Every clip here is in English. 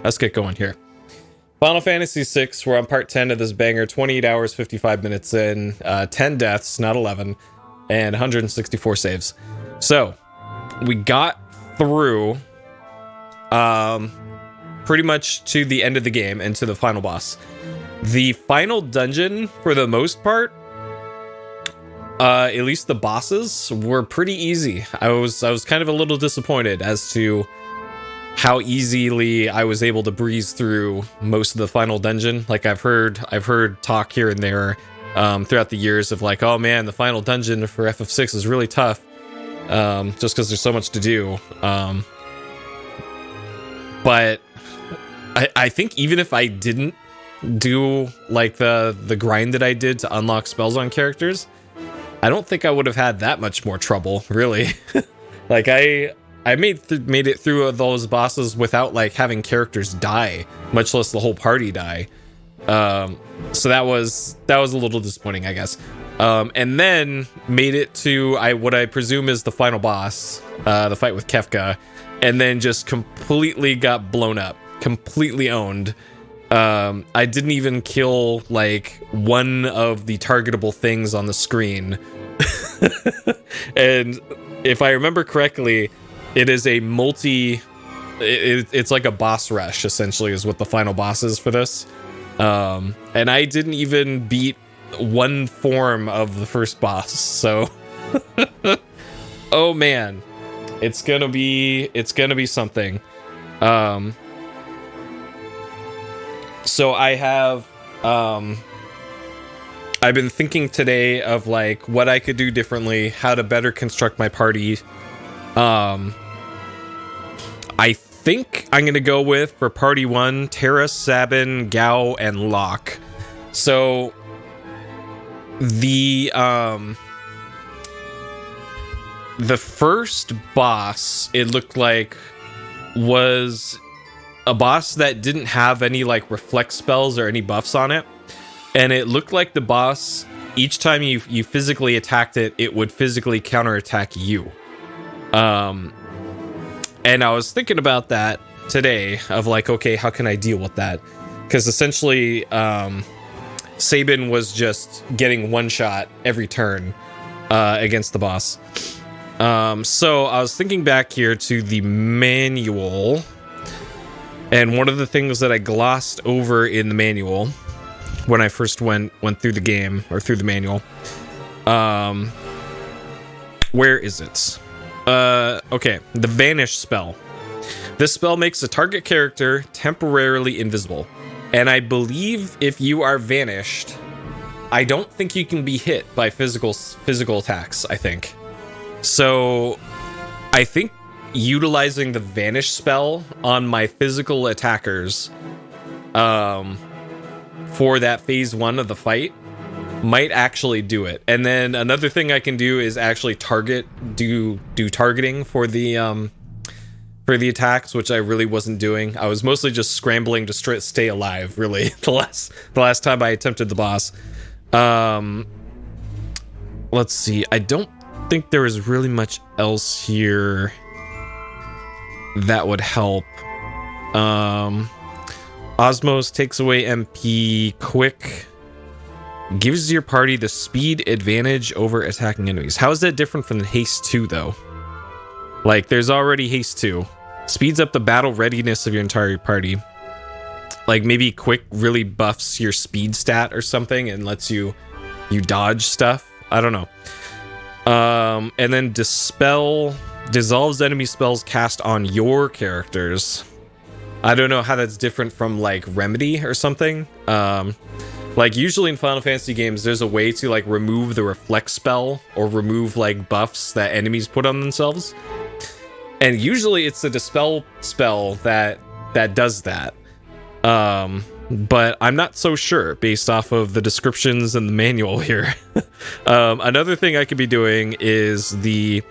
let's get going here. Final Fantasy VI, we're on part 10 of this banger, 28 hours, 55 minutes in, 10 deaths, not 11, and 164 saves. So, we got through pretty much to the end of the game and to the final boss. The final dungeon, for the most part, at least the bosses, were pretty easy. I was kind of a little disappointed as to how easily I was able to breeze through most of the final dungeon. Like I've heard talk here and there throughout the years of like, oh man, the final dungeon for FF6 is really tough, just because there's so much to do. But I think even if I didn't do like the grind that I did to unlock spells on characters, I don't think I would have had that much more trouble, really. Like I made it through those bosses without like having characters die, much less the whole party die. So that was a little disappointing, I guess. And then made it to what I presume is the final boss, the fight with Kefka, and then just completely got blown up, completely owned. I didn't even kill like one of the targetable things on the screen. And if I remember correctly, it is a it's like a boss rush, essentially, is what the final boss is for this. And I didn't even beat one form of the first boss, so oh man, it's gonna be something. So I have I've been thinking today of like what I could do differently, how to better construct my party. I think I'm gonna go with, for party 1, Terra, Sabin, Gao, and Locke. So the first boss, it looked like, was a boss that didn't have any like reflect spells or any buffs on it, and it looked like the boss, each time you physically attacked it, it would physically counterattack you. And I was thinking about that today, of like, okay, how can I deal with that? Because essentially, Sabin was just getting one shot every turn against the boss. So I was thinking back here to the manual, and one of the things that I glossed over in the manual when I first went through the game, or through the manual, where is it? Okay, the Vanish spell. This spell makes a target character temporarily invisible, and I believe if you are vanished, I don't think you can be hit by physical attacks, I think. So I think utilizing the Vanish spell on my physical attackers for that phase 1 of the fight might actually do it. And then another thing I can do is actually do targeting for the attacks, which I really wasn't doing. I was mostly just scrambling to stay alive, really, the last time I attempted the boss. Let's see, I don't think there is really much else here that would help. Osmos takes away MP quick, gives your party the speed advantage over attacking enemies. How is that different from the haste 2 though? Like, there's already haste 2. Speeds up the battle readiness of your entire party. Like, maybe quick really buffs your speed stat or something and lets you dodge stuff. I don't know. And then Dispel dissolves enemy spells cast on your characters. I don't know how that's different from like Remedy or something. Like, usually in Final Fantasy games, there's a way to like remove the reflect spell or remove like buffs that enemies put on themselves. And usually it's the Dispel spell that does that. But I'm not so sure based off of the descriptions in the manual here. Another thing I could be doing is the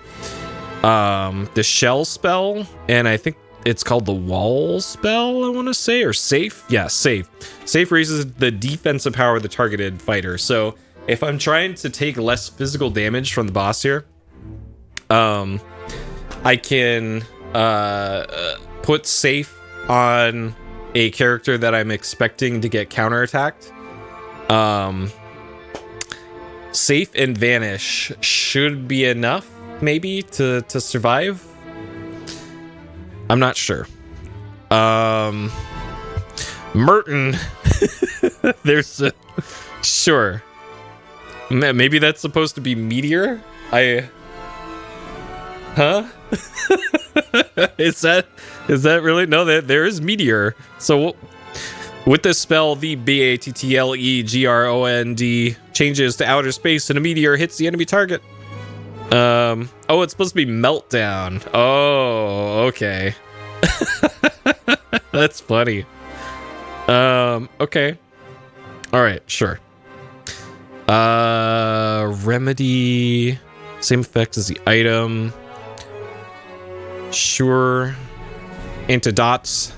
shell spell, and I think it's called the wall spell, I want to say, or safe. Yeah, safe. Safe raises the defensive power of the targeted fighter. So if I'm trying to take less physical damage from the boss here, I can put safe on a character that I'm expecting to get counterattacked. Safe and vanish should be enough, maybe, to survive. I'm not sure. Merton. There's a... Sure. Maybe that's supposed to be meteor? Huh? Is that really? No, there is meteor. So with this spell, the BATTLEGROND changes to outer space and a meteor hits the enemy target. Oh, it's supposed to be meltdown. Oh, okay. That's funny. Okay. All right, sure. Remedy, same effects as the item. Sure. Antidotes.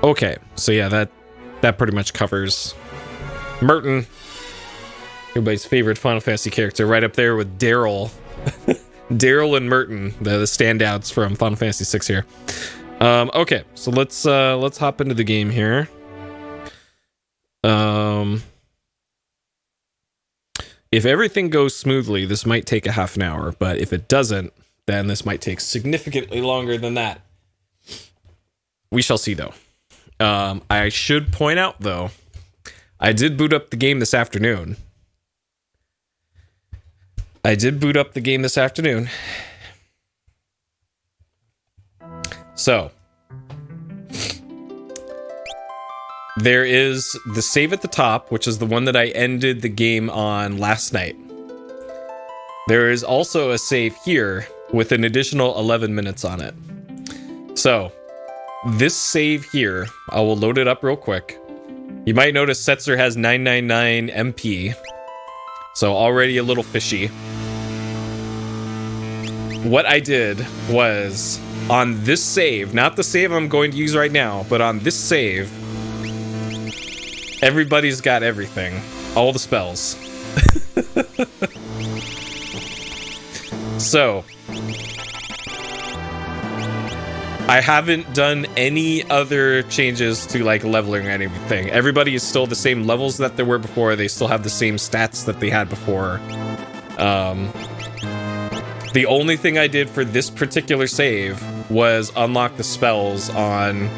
Okay, so yeah, that pretty much covers Merton. Everybody's favorite Final Fantasy character, right up there with Daryl. Daryl and Merton, the standouts from Final Fantasy VI here. Okay, so let's hop into the game here. If everything goes smoothly, this might take a half an hour, but if it doesn't, then this might take significantly longer than that. We shall see, though. I should point out, though, I did boot up the game this afternoon. So, there is the save at the top, which is the one that I ended the game on last night. There is also a save here with an additional 11 minutes on it. So, this save here, I will load it up real quick. You might notice Setzer has 999 MP, so already a little fishy. What I did was, on this save, not the save I'm going to use right now, but on this save, everybody's got everything. All the spells. So, I haven't done any other changes to like leveling or anything. Everybody is still the same levels that they were before. They still have the same stats that they had before. The only thing I did for this particular save was unlock the spells on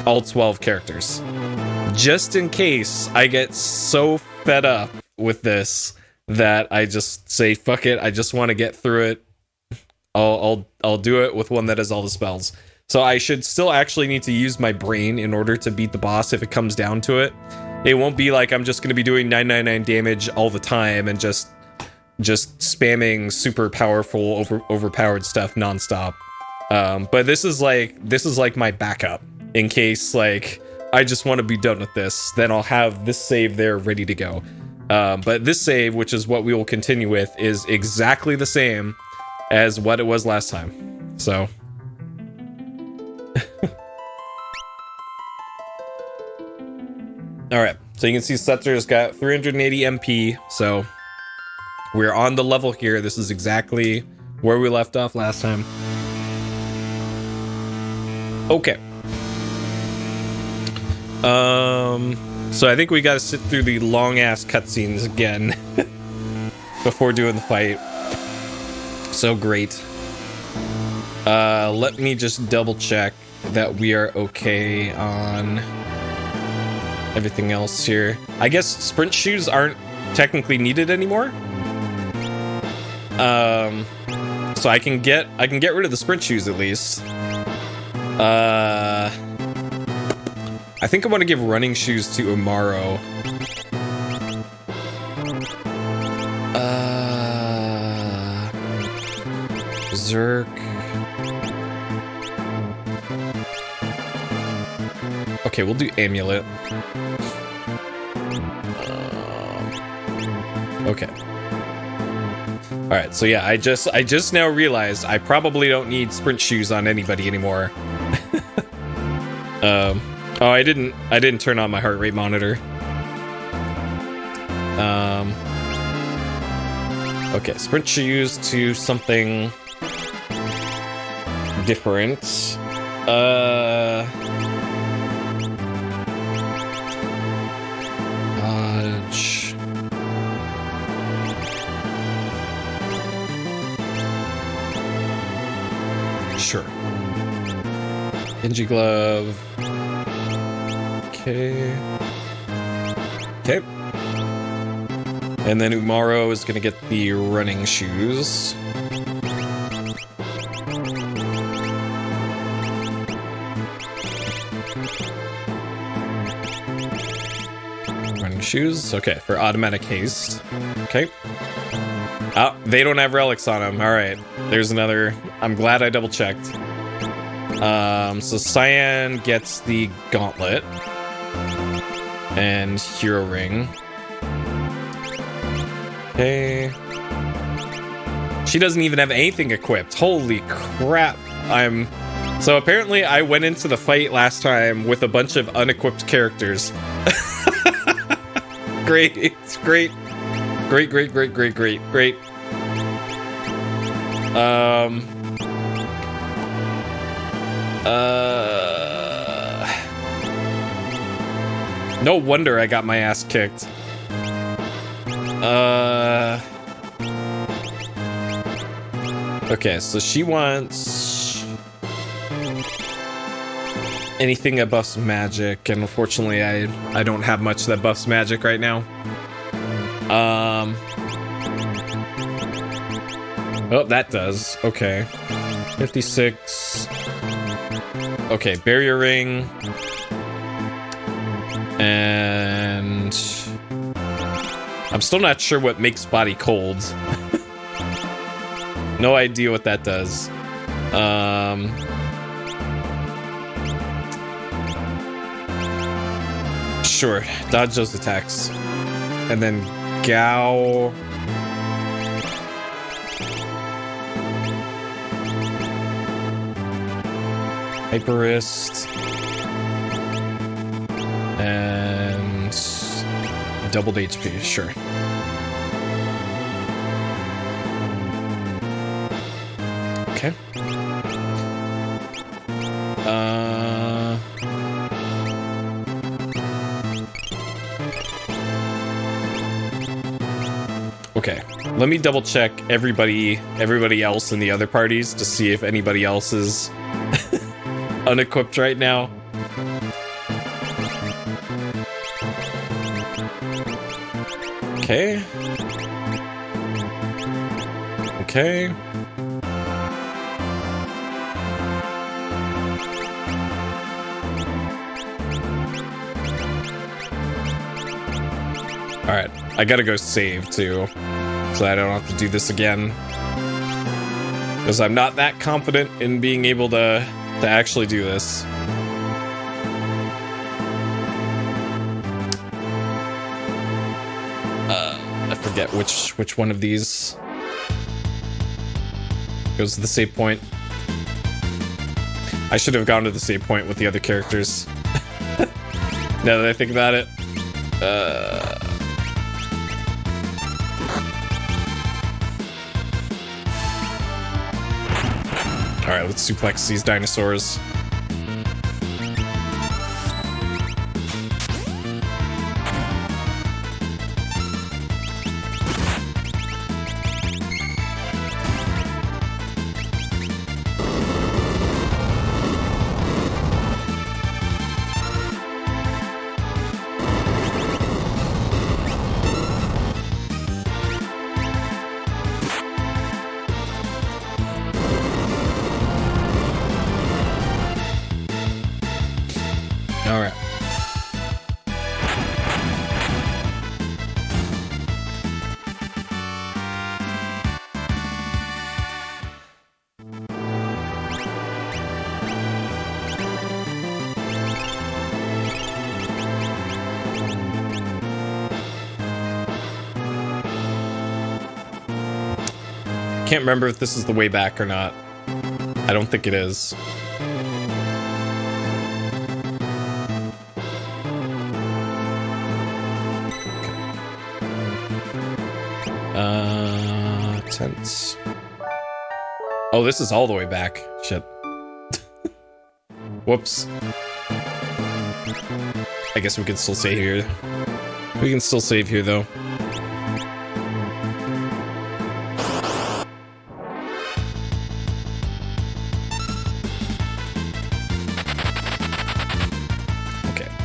all 12 characters. Just in case I get so fed up with this that I just say, fuck it, I just want to get through it. I'll do it with one that has all the spells. So I should still actually need to use my brain in order to beat the boss if it comes down to it. It won't be like I'm just going to be doing 999 damage all the time and just spamming super powerful, overpowered stuff nonstop. But this is like my backup in case like I just want to be done with this. Then I'll have this save there ready to go. But this save, which is what we will continue with, is exactly the same as what it was last time. So all right, so you can see Setzer's got 380 MP, so we're on the level here. This is exactly where we left off last time. Okay. So I think we gotta sit through the long ass cutscenes again before doing the fight. So great. Let me just double check that we are okay on everything else here. I guess sprint shoes aren't technically needed anymore. So I can get rid of the sprint shoes at least. I think I want to give running shoes to Umaro. Zerk. Okay, we'll do amulet. Okay. All right, so yeah, I just now realized I probably don't need sprint shoes on anybody anymore. Oh, I didn't turn on my heart rate monitor. Okay, sprint shoes to something different. Genji glove. Okay. Okay. And then Umaro is gonna get the running shoes. Running shoes. Okay, for automatic haste. Okay. Oh, they don't have relics on them. All right. There's another. I'm glad I double checked. So Cyan gets the gauntlet and hero ring. Okay. She doesn't even have anything equipped. Holy crap. So apparently I went into the fight last time with a bunch of unequipped characters. Great. It's great. Great. No wonder I got my ass kicked. Okay, so she wants anything that buffs magic, and unfortunately I don't have much that buffs magic right now. Oh, that does. Okay. 56. Okay, barrier ring. And I'm still not sure what makes body cold. No idea what that does. Sure, dodge those attacks. And then Gao. Hyperist. And doubled HP, sure. Okay. Okay. Let me double check everybody else in the other parties to see if anybody else is unequipped right now. Okay. Okay. Alright, I gotta go save too, so I don't have to do this again. Because I'm not that confident in being able to actually do this. I forget which one of these goes to the save point. I should have gone to the save point with the other characters. Now that I think about it. Alright, let's suplex these dinosaurs. Alright. Can't remember if this is the way back or not. I don't think it is. Tense. Oh, this is all the way back. Shit. Whoops. I guess we can still save here. We can still save here, though.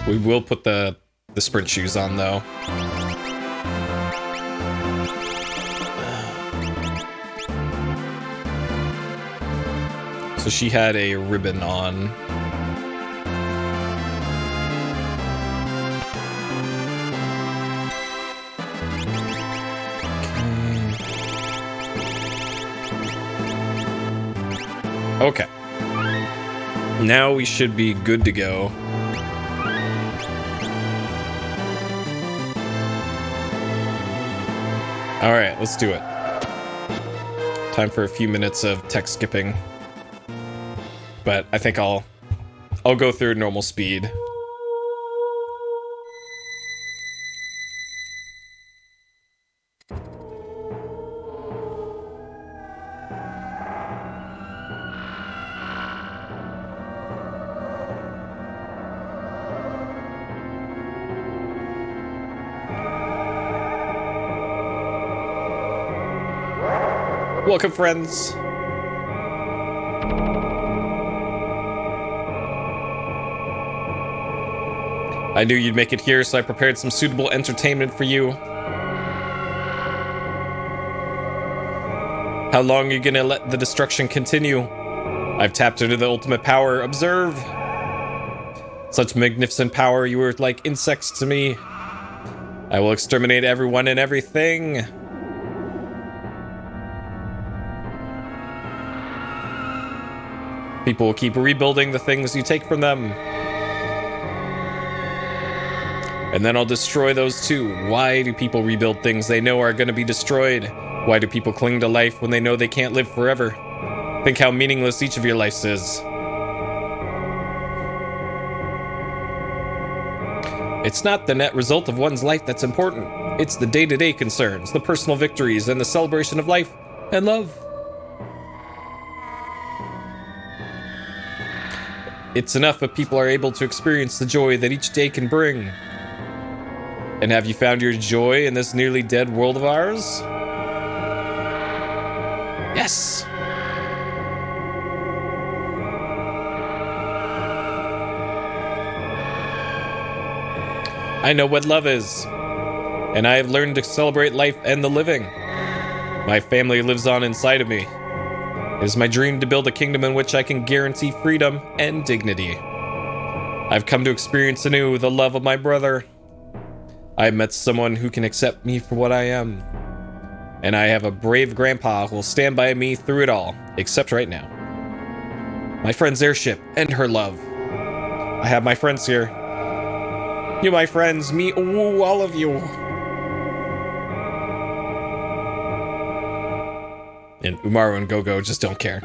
We will put the sprint shoes on, though. So she had a ribbon on. Okay. Now we should be good to go. All right, let's do it. Time for a few minutes of text skipping. But I think I'll go through normal speed. Welcome, friends. I knew you'd make it here, so I prepared some suitable entertainment for you. How long are you gonna let the destruction continue? I've tapped into the ultimate power. Observe. Such magnificent power, you were like insects to me. I will exterminate everyone and everything. People will keep rebuilding the things you take from them. And then I'll destroy those too. Why do people rebuild things they know are going to be destroyed? Why do people cling to life when they know they can't live forever? Think how meaningless each of your lives is. It's not the net result of one's life that's important. It's the day-to-day concerns, the personal victories, and the celebration of life and love. It's enough if people are able to experience the joy that each day can bring. And have you found your joy in this nearly dead world of ours? Yes! I know what love is, and I have learned to celebrate life and the living. My family lives on inside of me. It is my dream to build a kingdom in which I can guarantee freedom and dignity. I've come to experience anew the love of my brother. I have met someone who can accept me for what I am. And I have a brave grandpa who will stand by me through it all, except right now. My friend's airship and her love. I have my friends here. You, my friends, me, ooh, all of you. And Umaru and Gogo just don't care.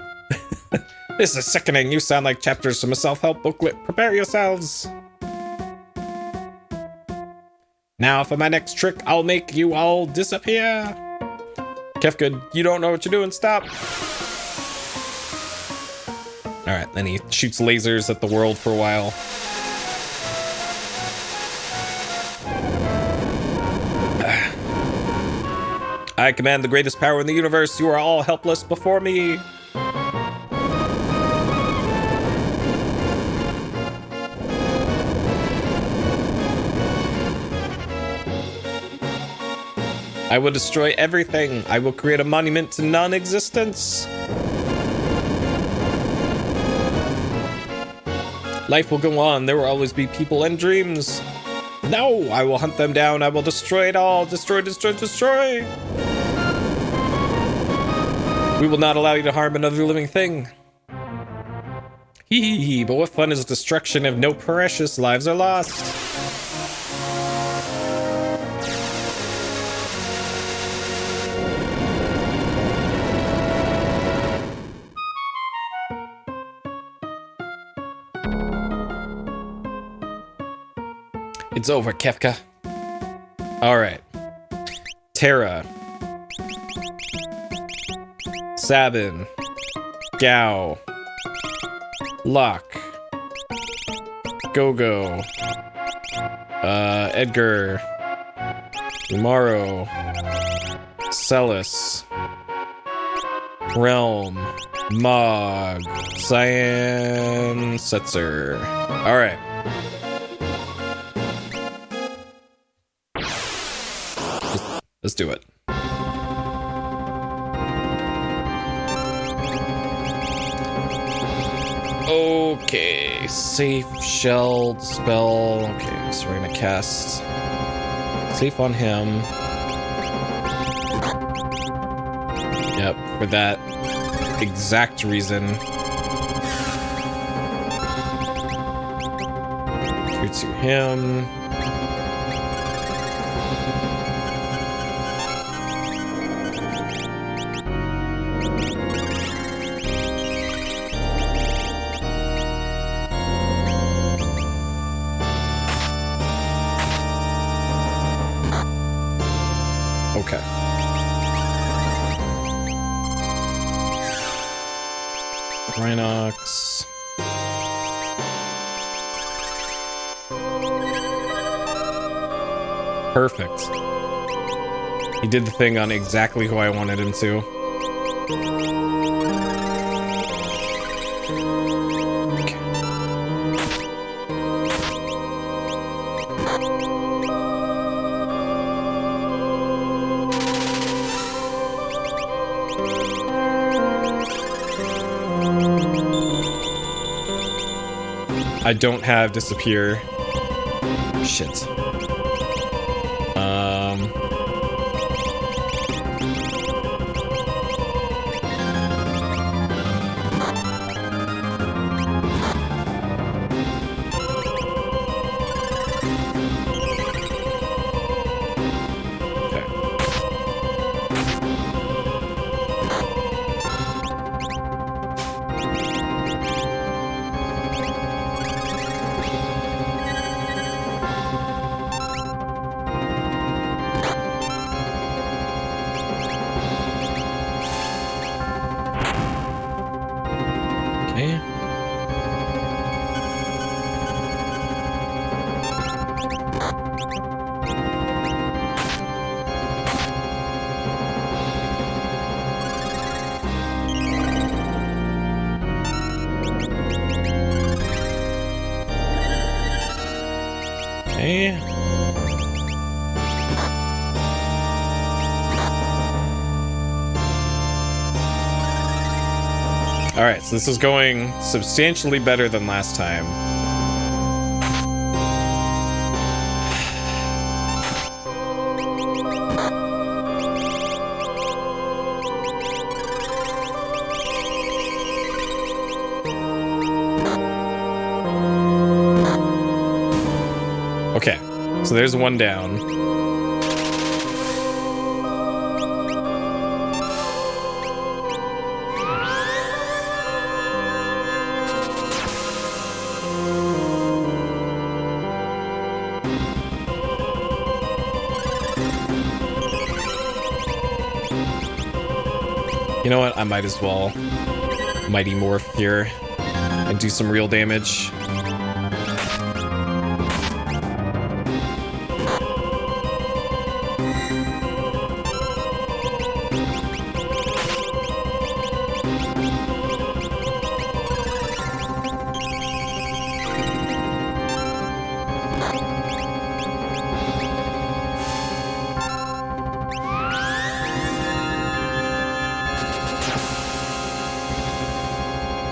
This is sickening. You sound like chapters from a self-help booklet. Prepare yourselves. Now for my next trick, I'll make you all disappear. Kefka, you don't know what you're doing. Stop. All right, then he shoots lasers at the world for a while. I command the greatest power in the universe. You are all helpless before me. I will destroy everything. I will create a monument to non-existence. Life will go on. There will always be people and dreams. No, I will hunt them down. I will destroy it all. Destroy, destroy, destroy. We will not allow you to harm another living thing. Hee hee hee, but what fun is destruction if no precious lives are lost? It's over, Kefka. Alright. Terra. Sabin. Gao. Locke. Gogo. Edgar. Umaro. Celis. Realm. Mog. Cyan. Setzer. Alright. do it. Okay, safe, shell, spell. Okay, so we're gonna cast safe on him. Yep, for that exact reason. Go to him. Okay. Rhinox. Perfect. He did the thing on exactly who I wanted him to. Okay. I don't have disappear. Shit. Alright, so this is going substantially better than last time. Okay, so there's one down. You know what? I might as well Mighty Morph here and do some real damage.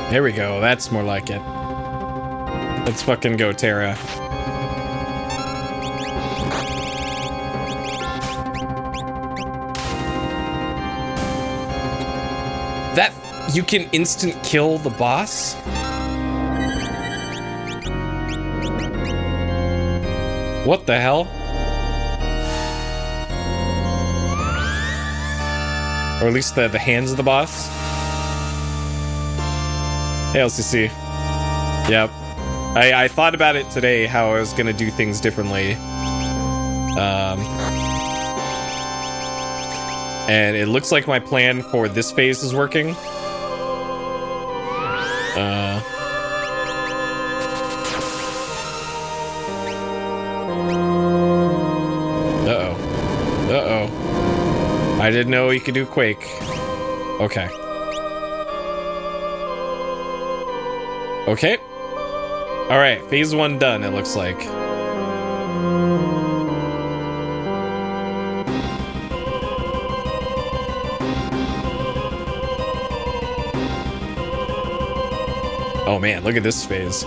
There we go. That's more like it. Let's fucking go, Terra. That you can instant kill the boss? What the hell? Or at least the hands of the boss? Hey, LCC. Yep. I thought about it today, how I was gonna do things differently. And it looks like my plan for this phase is working. Uh-oh. Uh-oh. I didn't know you could do Quake. Okay. Okay. Alright, phase 1 done, it looks like. Oh man, look at this phase.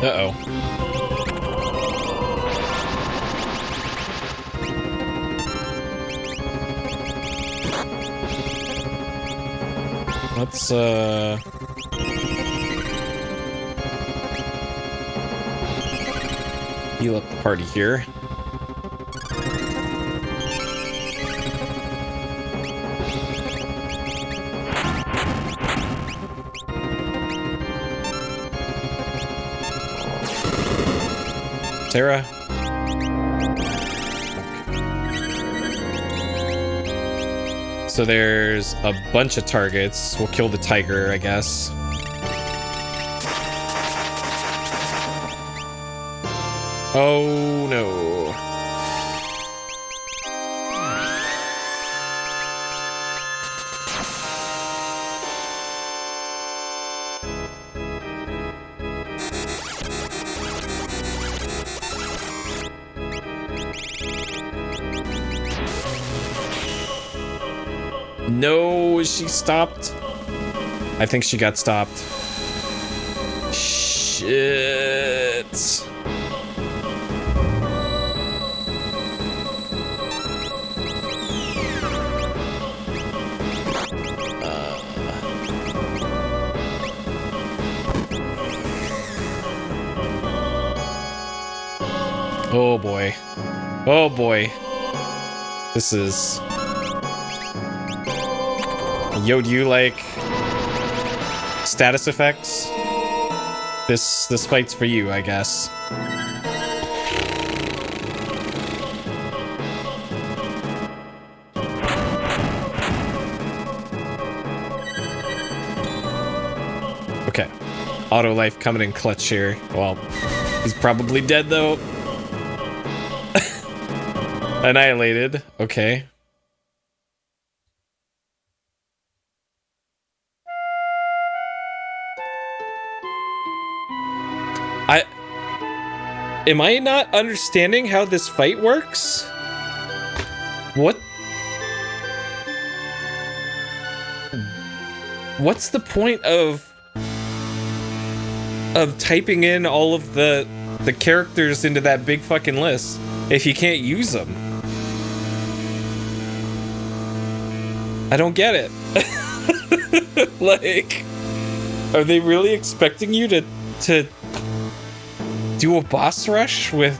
Uh-oh. Let's, heal up the party here. Sarah. So there's a bunch of targets. We'll kill the tiger, I guess. Oh no. No, she stopped. I think she got stopped. Shit. Oh boy. Oh boy. This is... Yo, do you like status effects? This fight's for you, I guess. Okay. Auto life coming in clutch here. Well, he's probably dead though. Annihilated. Okay. Am I not understanding how this fight works? What? What's the point of typing in all of the characters into that big fucking list if you can't use them? I don't get it. Like, are they really expecting you to do a boss rush with...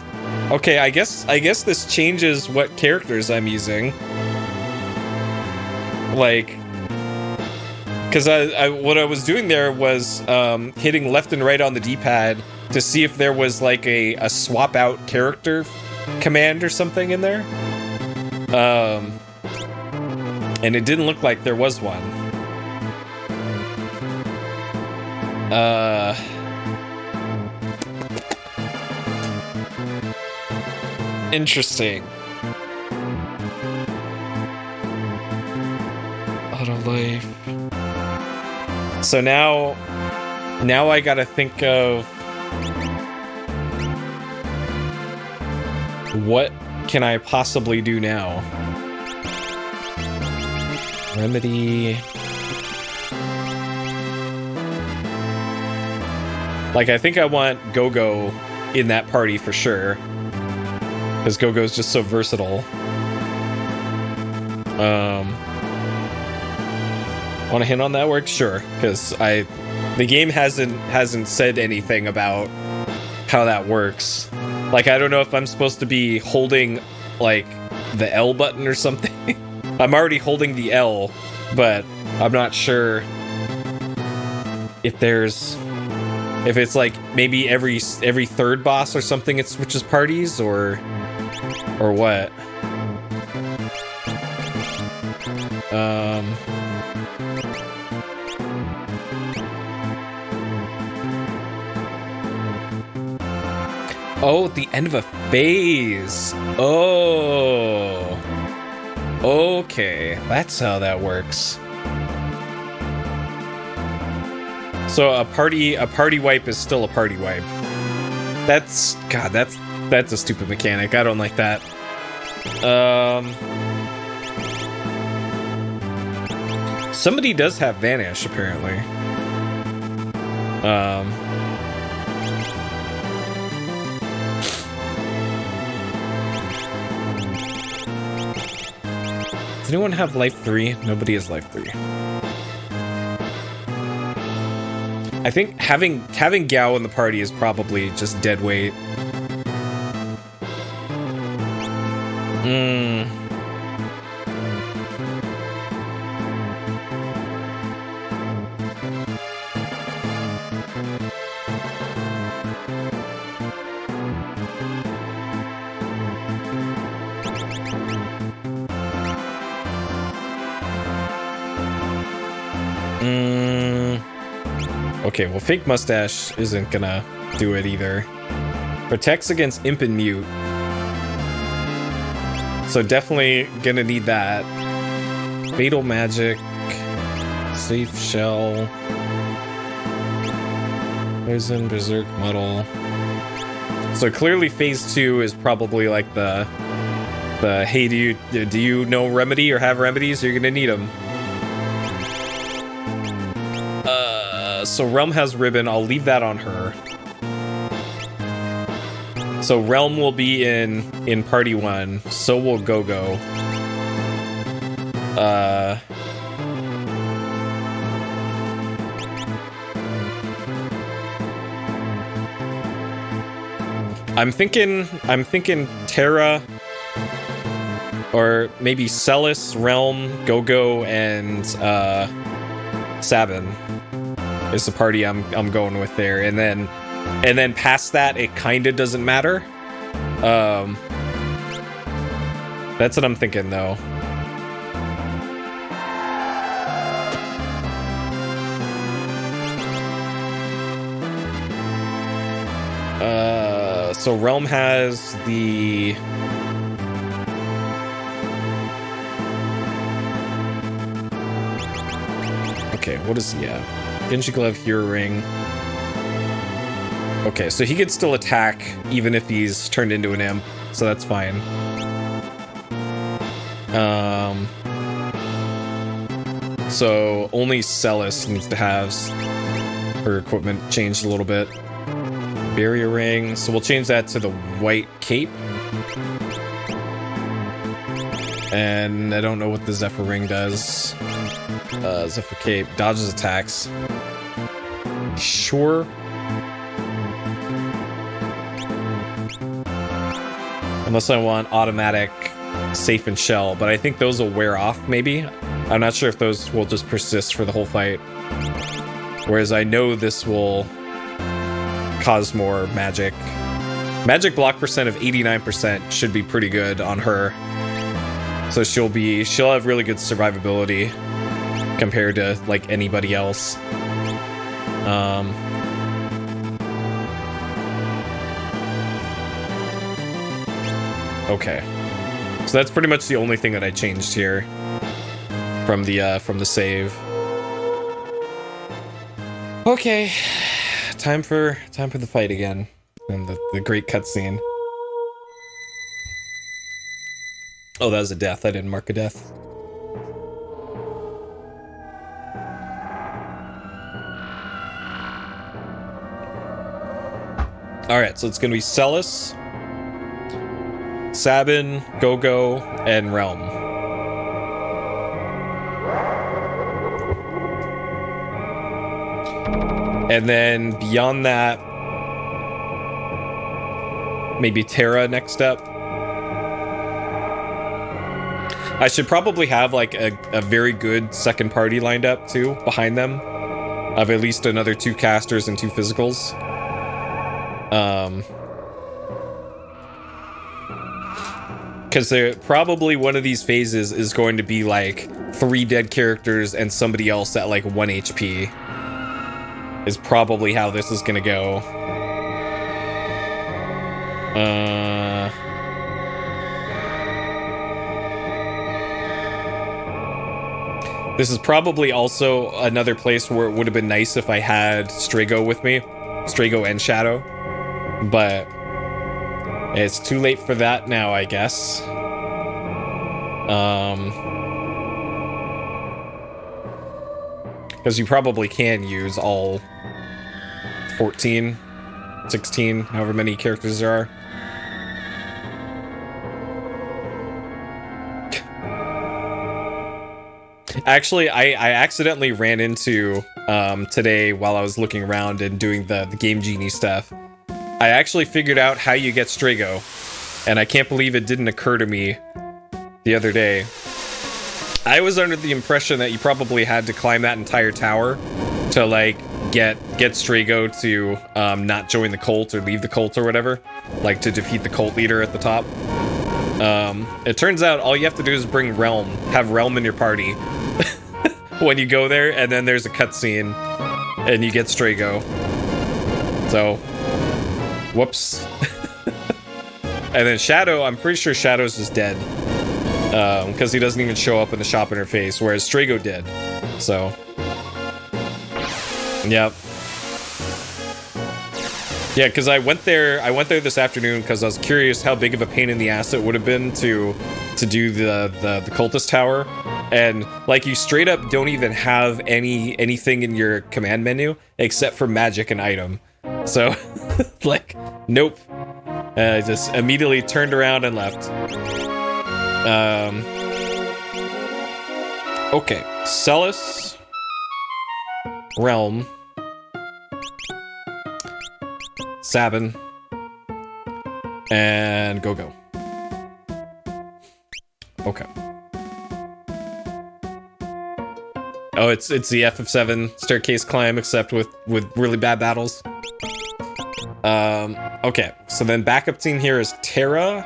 Okay, I guess this changes what characters I'm using. Like, because what I was doing there was hitting left and right on the D-pad to see if there was like a swap out character command or something in there. And it didn't look like there was one. Interesting. Auto life. So now I gotta think of what can I possibly do now? Remedy. Like, I think I want Go-Go in that party for sure. Because Go-Go's just so versatile. Want to hint on that work? Sure. Because the game hasn't said anything about how that works. Like, I don't know if I'm supposed to be holding, like, the L button or something. I'm already holding the L, but I'm not sure if it's like maybe every third boss or something it switches parties or what. Oh, at the end of a phase. Oh. Okay, that's how that works. So a party wipe is still a party wipe. That's a stupid mechanic. I don't like that. Somebody does have Vanish, apparently. Does anyone have life 3? Nobody has life 3. I think having Gao in the party is probably just dead weight. Okay, well, fake mustache isn't gonna do it either. Protects against imp and mute. So definitely gonna need that. Fatal magic. Safe shell. Poison, berserk, muddle. So clearly phase 2 is probably like the hey, do you know remedy or have remedies? You're gonna need them. So Realm has Ribbon. I'll leave that on her. So Realm will be in Party 1. So will Go-Go. I'm thinking Terra, or maybe Celis, Realm, Go-Go, and Sabin is the party I'm going with there, and then past that it kind of doesn't matter. That's what I'm thinking though. So Realm has the okay, what does he have? Genji Glove, Hero Ring. Okay, so he could still attack even if he's turned into an imp, so that's fine. So only Celis needs to have her equipment changed a little bit. Barrier Ring, so we'll change that to the white cape. And I don't know what the Zephyr Ring does. Zephyr Cape dodges attacks. Sure. Unless I want automatic safe and shell, but I think those will wear off maybe. I'm not sure if those will just persist for the whole fight. Whereas I know this will cause more magic. Magic block percent of 89% should be pretty good on her. So she'll have really good survivability compared to like anybody else. Okay. So that's pretty much the only thing that I changed here from the save. Okay. Time for the fight again. And the great cutscene. Oh, that was a death. I didn't mark a death. Alright, so it's gonna be Celis, Sabin, Go-Go, and Realm. And then beyond that, maybe Terra next up. I should probably have like a very good second party lined up too, behind them. Of at least another 2 casters and 2 physicals. Because probably one of these phases is going to be like 3 dead characters and somebody else at like 1 HP. Is probably how this is gonna go. This is probably also another place where it would have been nice if I had Strago with me. Strago and Shadow. But it's too late for that now, I guess. Because you probably can use all 14, 16, however many characters there are. Actually, I accidentally ran into today while I was looking around and doing the Game Genie stuff. I actually figured out how you get Strago, and I can't believe it didn't occur to me the other day. I was under the impression that you probably had to climb that entire tower to like get Strago to not join the cult or leave the cult or whatever, like to defeat the cult leader at the top. It turns out all you have to do is bring Realm, have Realm in your party when you go there, and then there's a cutscene and you get Strago. So, whoops. And then Shadow, I'm pretty sure Shadow's just dead. Because he doesn't even show up in the shop interface, whereas Strago did. So, yep. Yeah, because I went there this afternoon because I was curious how big of a pain in the ass it would have been to do the cultist tower, and like you straight up don't even have anything in your command menu except for magic and item. So, like, nope. I just immediately turned around and left. Okay, Celis, Realm, Sabin, and Go-Go. Okay. Oh, it's the FF7 staircase climb, except with really bad battles. Okay, so then backup team here is Terra,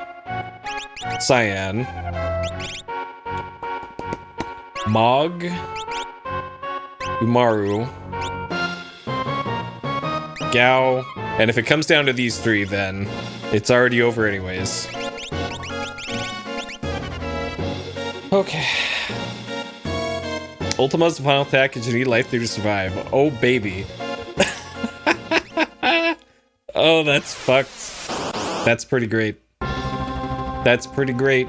Cyan, Mog, Umaru, Gao, and if it comes down to these three, then it's already over anyways. Okay. Ultima's the final attack, and you need life through to survive. Oh, baby. Oh, that's fucked. That's pretty great. That's pretty great.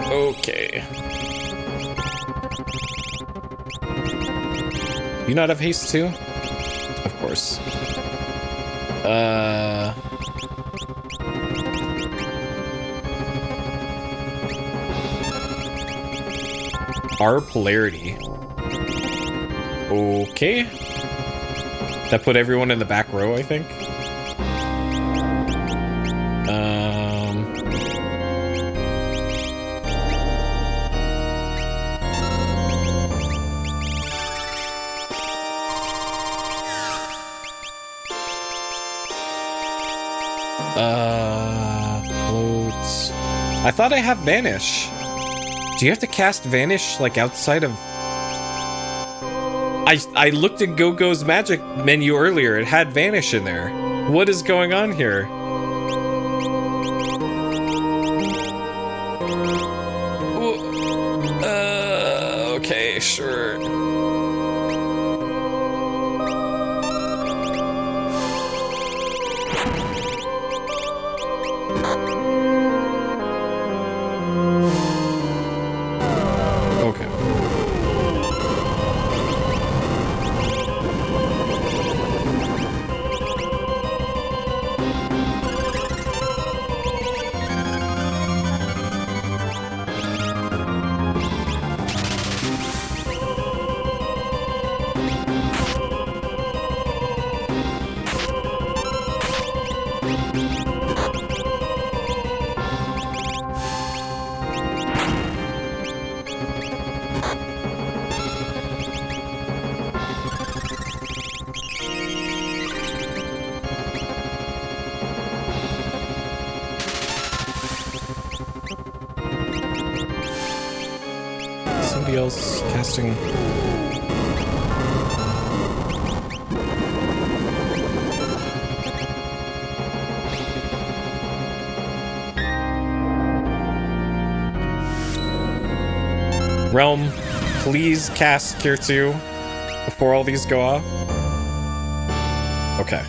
Okay. You not have haste too? Of course. Our polarity. Okay. That put everyone in the back row, I think. Loads. I thought I have Vanish. Do you have to cast Vanish, like, outside of... I looked at Go-Go's magic menu earlier. It had Vanish in there. What is going on here? Okay, sure. Somebody else casting. Realm, please cast Cure 2 before all these go off. Okay.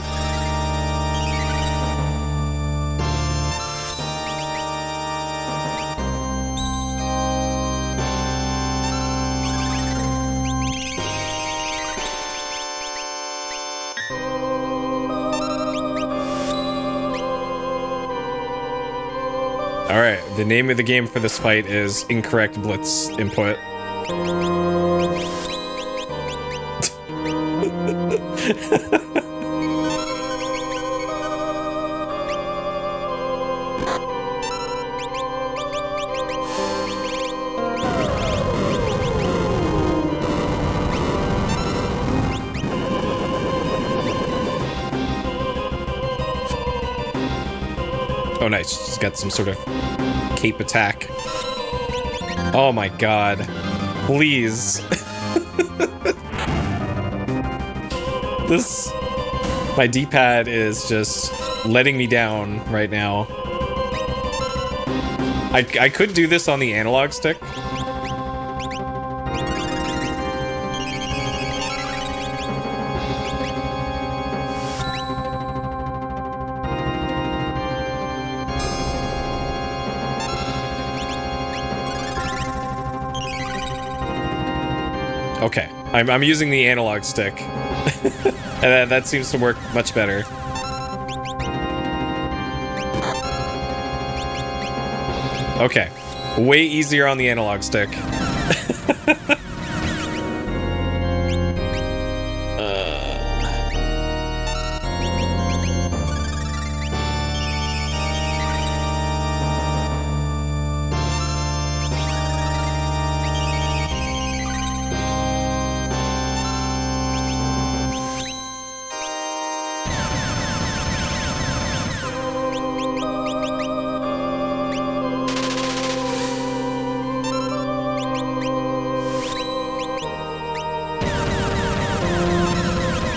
All right, the name of the game for this fight is incorrect blitz input. Oh, nice. She's got some sort of cape attack. Oh my god. Please. My D-pad is just letting me down right now. I could do this on the analog stick. Okay, I'm using the analog stick. And that seems to work much better. Okay, way easier on the analog stick.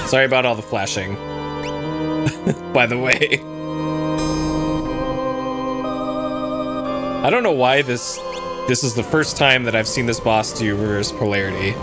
Sorry about all the flashing, by the way. I don't know why this is the first time that I've seen this boss do reverse polarity.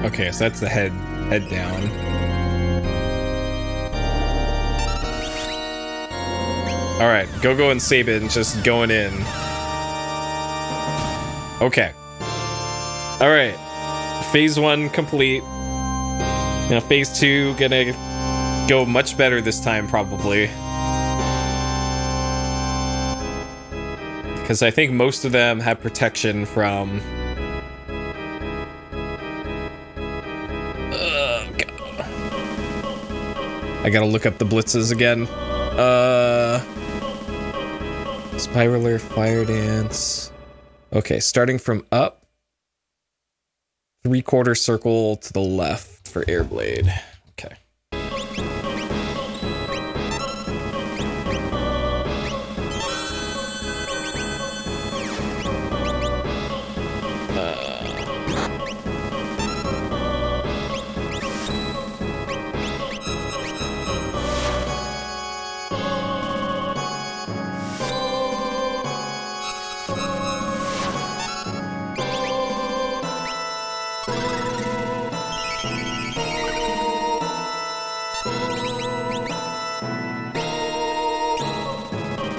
Okay, so that's the head down. All right, Go-Go and Sabin just going in. Okay. All right, phase 1 complete. Now phase 2 gonna go much better this time probably. Because I think most of them have protection from... I gotta look up the blitzes again. Spiraler, Fire Dance. Okay, starting from up. 3/4 circle to the left for Air Blade. Okay.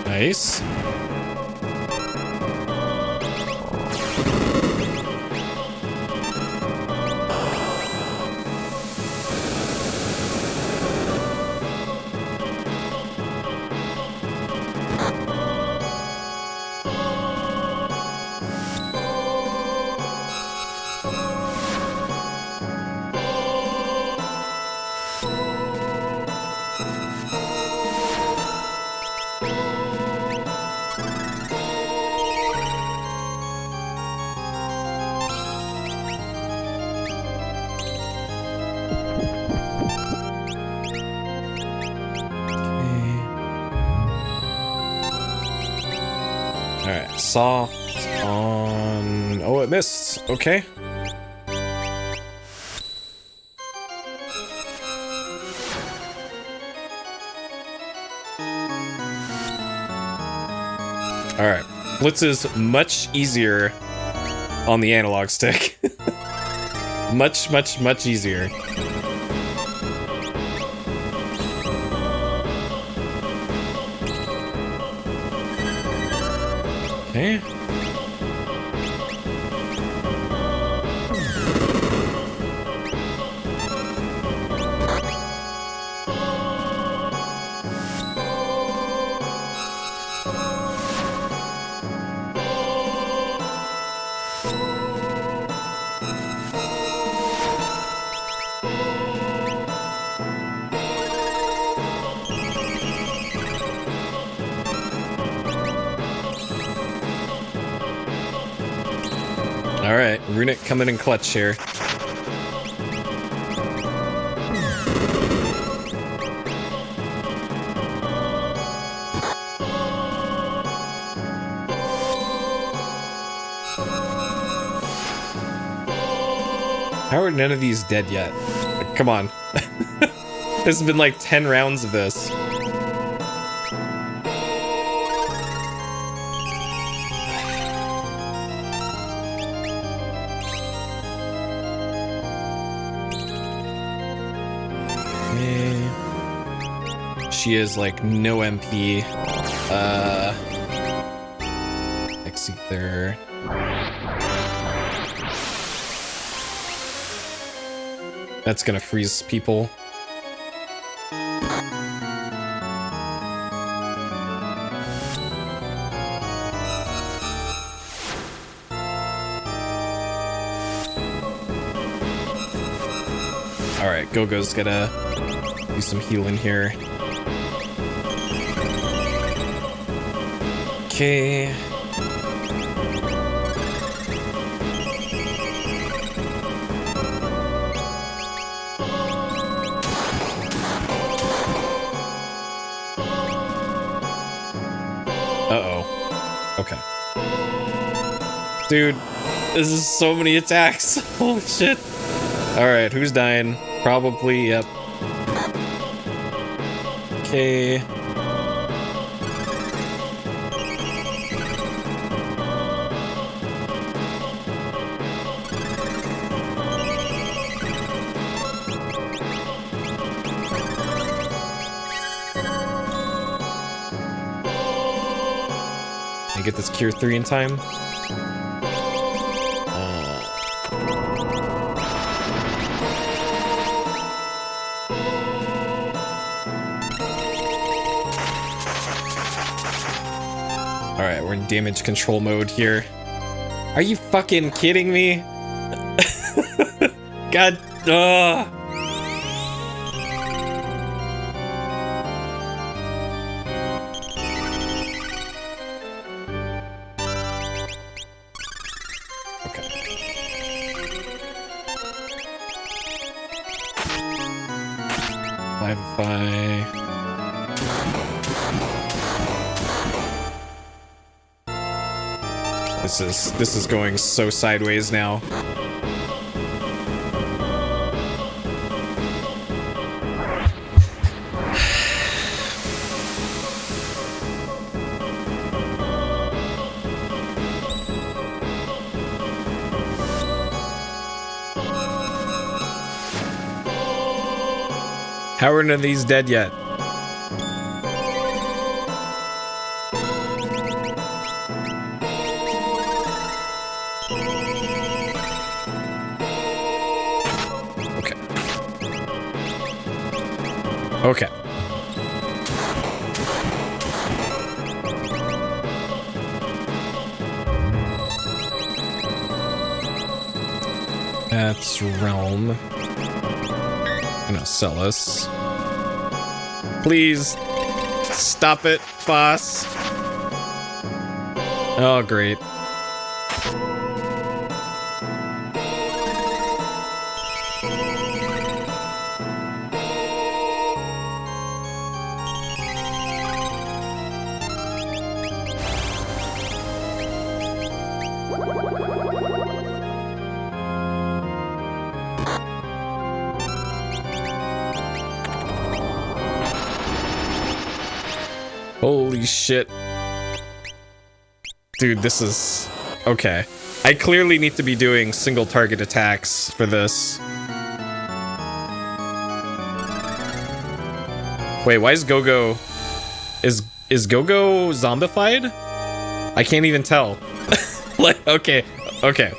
Nice. Alright, soft on... Oh, it missed. Okay. Alright. Blitz is much easier on the analog stick. Much, much, much easier. Okay. Alright, Runic coming in clutch here. How are none of these dead yet? Come on. This has been like 10 rounds of this. She is like no MP. Exit there. That's gonna freeze people. Alright, Go-Go's gonna do some healing here. Okay. Uh-oh. Okay. Dude, this is so many attacks. Holy shit. Alright, who's dying? Probably, yep. Okay. Get this Cure 3 in time. Alright, we're in damage control mode here. Are you fucking kidding me? God, ugh. This is going so sideways now. How are none of these dead yet? Okay. That's Realm. Gonna sell us. Please stop it, boss. Oh, great. Holy shit. Dude, this is... Okay. I clearly need to be doing single target attacks for this. Wait, why is Go-Go... Is Go-Go zombified? I can't even tell. Like, okay. Okay.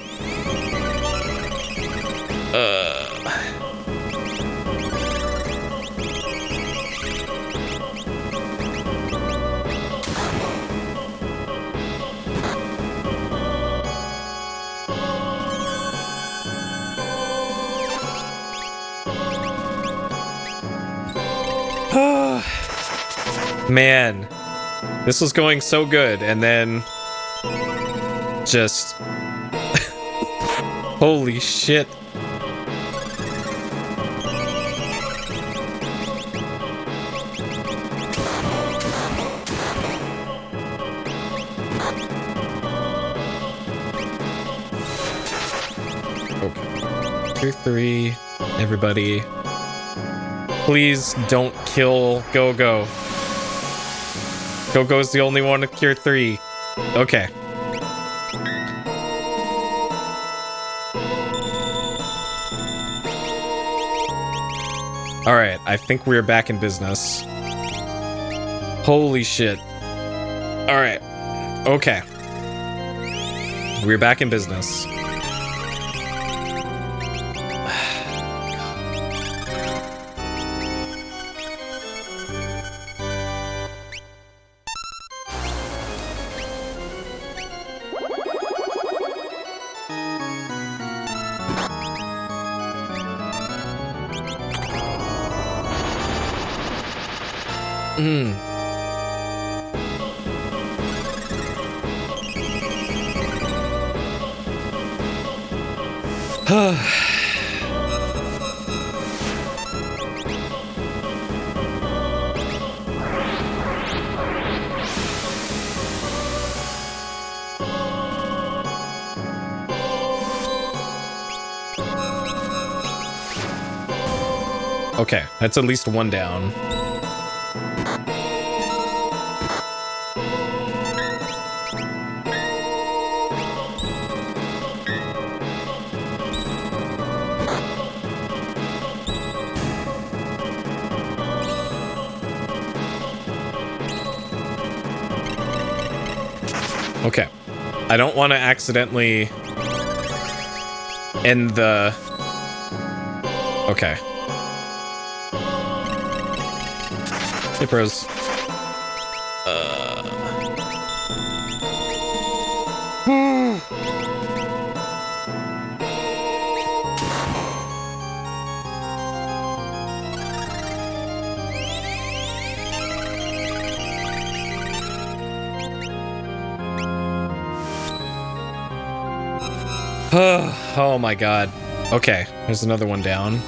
Man, this was going so good, and then just holy shit. Okay. Tier 3, everybody. Please don't kill Go-Go. Go-Go's the only one to cure 3. Okay. Alright, I think we're back in business. Holy shit. Alright. Okay. We're back in business. Okay, that's at least one down. Okay. I don't want to accidentally end the... Okay. Hey, pros. Oh my god. Okay, there's another one down.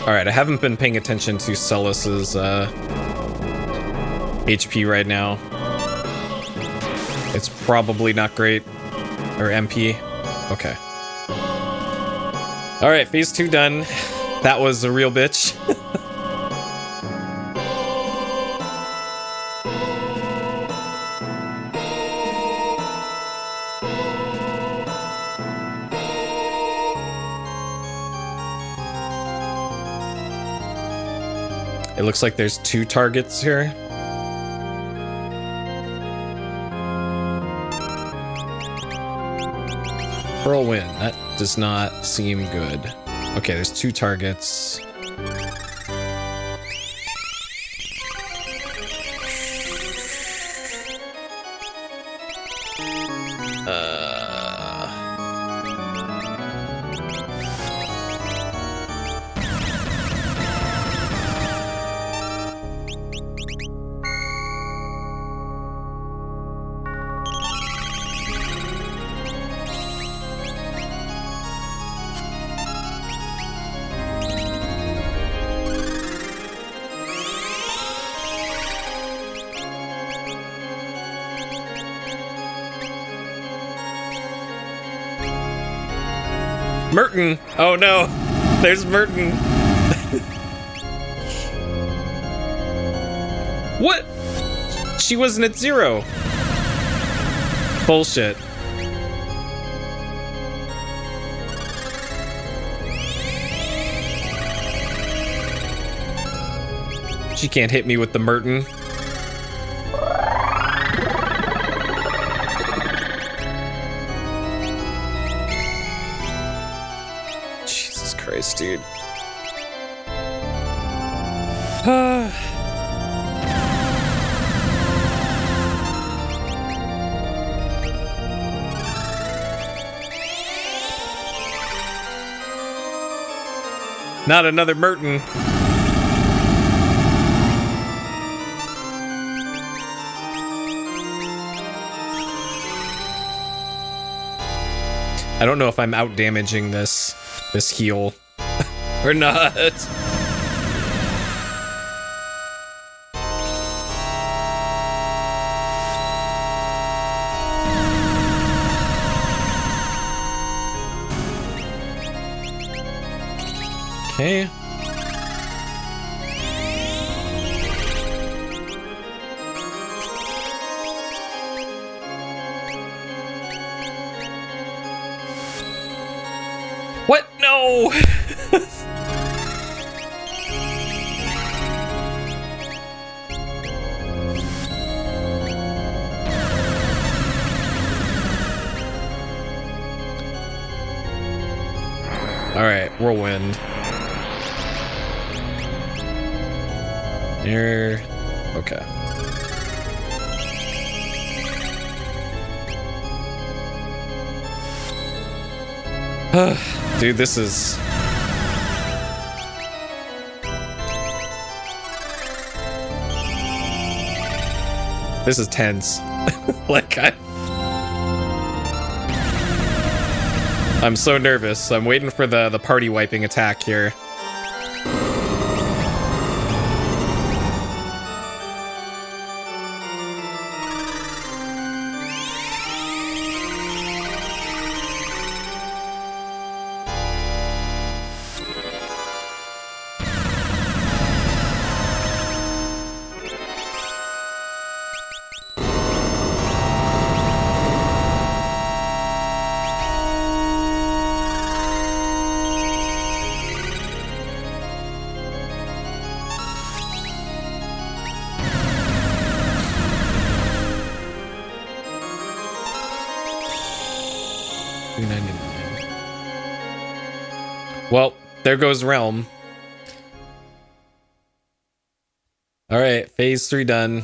Alright, I haven't been paying attention to Celus's HP right now. It's probably not great. Or MP. Okay. Alright, phase 2 done. That was a real bitch. It looks like there's 2 targets here. Whirlwind. That does not seem good. Okay, there's 2 targets. Merton! Oh no! There's Merton! What? She wasn't at 0. Bullshit. She can't hit me with the Merton. Dude. Not another Merton. I don't know if I'm out damaging this heal. Or not. Okay. What? No! Alright, whirlwind. There. Okay. Dude, this is... This is tense. Like, I'm so nervous. I'm waiting for the party wiping attack here. Well, there goes Realm. Alright, phase 3 done.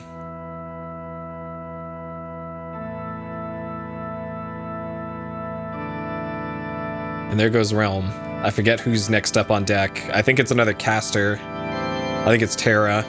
And there goes Realm. I forget who's next up on deck. I think it's another caster. I think it's Terra.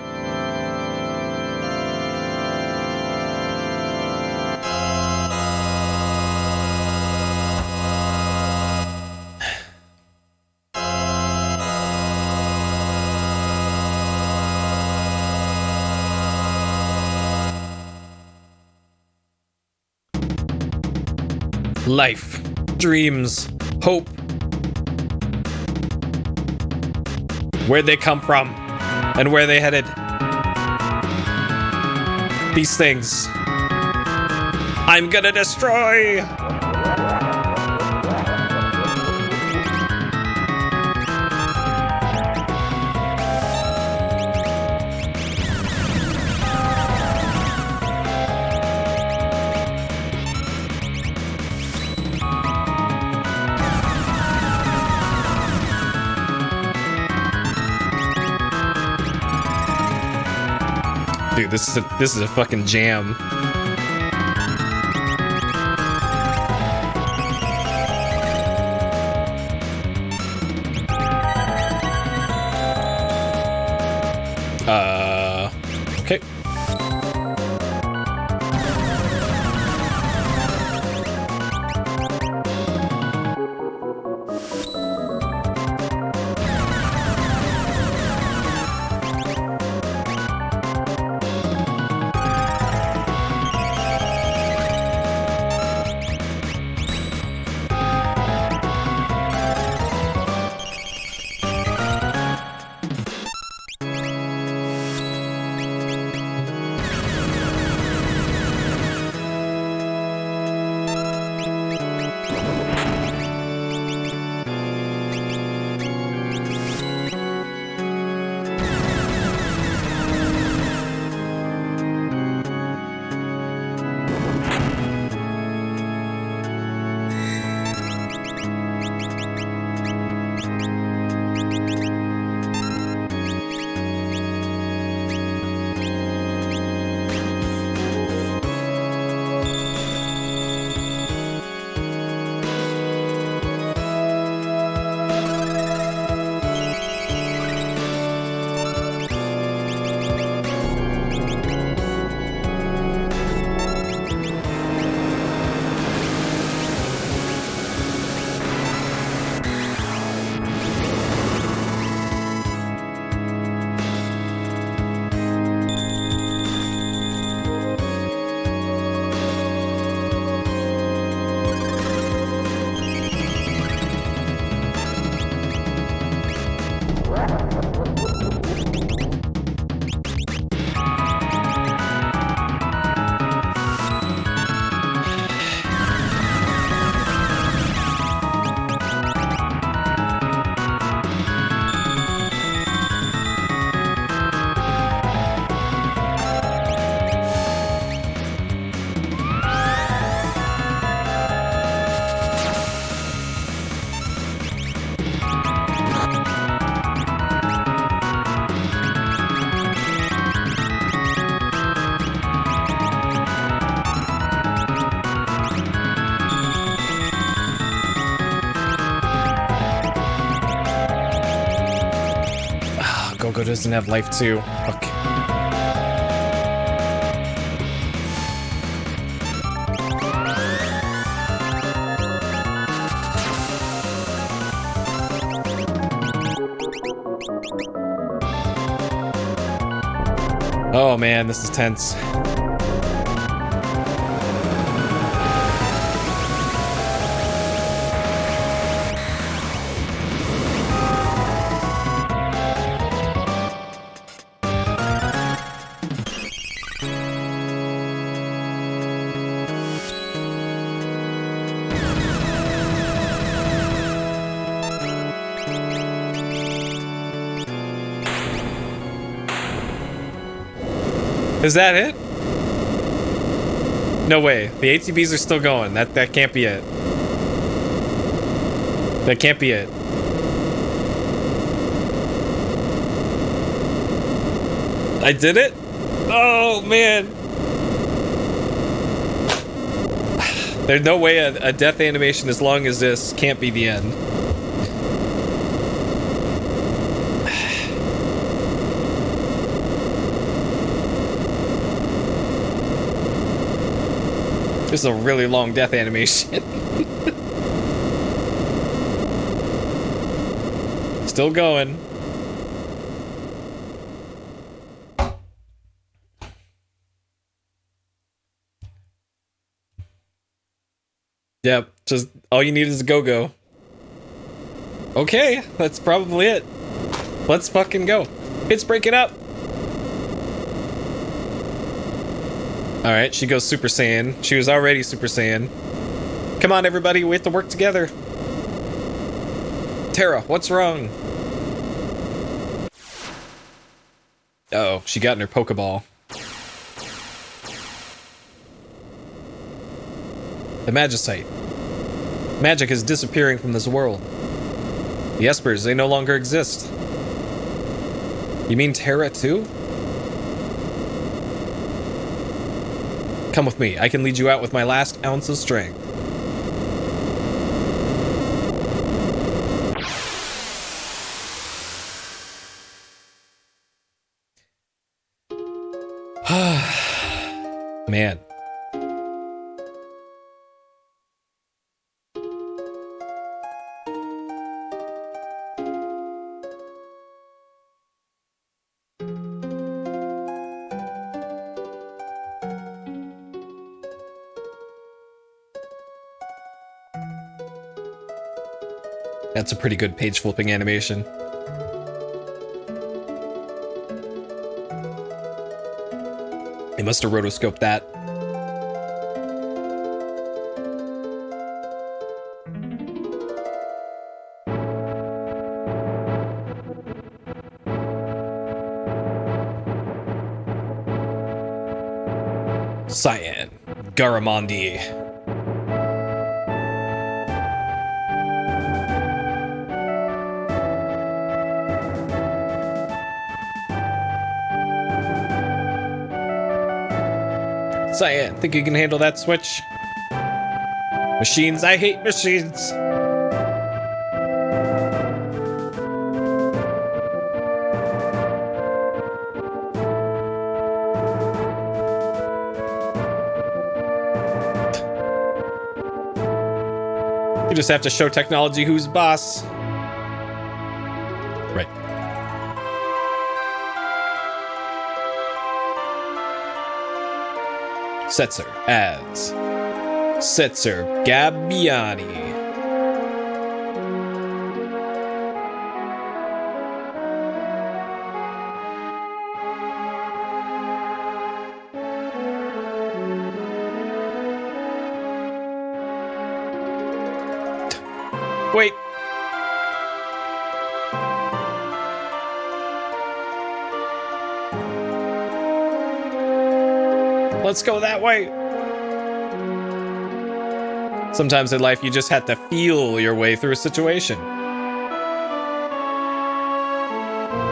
Life, dreams, hope. Where'd they come from? And where are they headed? These things I'm gonna destroy! dude, this is a fucking jam. Okay. Go doesn't have life too. Fuck. Oh man, this is tense. Is that it? No way. The ATBs are still going. That can't be it. That can't be it. I did it? Oh, man. There's no way a death animation as long as this can't be the end. This is a really long death animation. Still going. Yep, just all you need is a go-go. Okay, that's probably it. Let's fucking go. It's breaking up. Alright, she goes Super Saiyan. She was already Super Saiyan. Come on, everybody, we have to work together. Terra, what's wrong? Uh-oh, she got in her Pokeball. The Magicite. Magic is disappearing from this world. The Espers, they no longer exist. You mean Terra too? Come with me. I can lead you out with my last ounce of strength. Man. That's a pretty good page flipping animation. They must have rotoscoped that. Cyan. Garamandi. Cyan, think you can handle that switch? Machines, I hate machines. You just have to show technology who's boss. Right. Setzer as Setzer Gabbiani. Wait. Let's go that way. Sometimes in life, you just have to feel your way through a situation.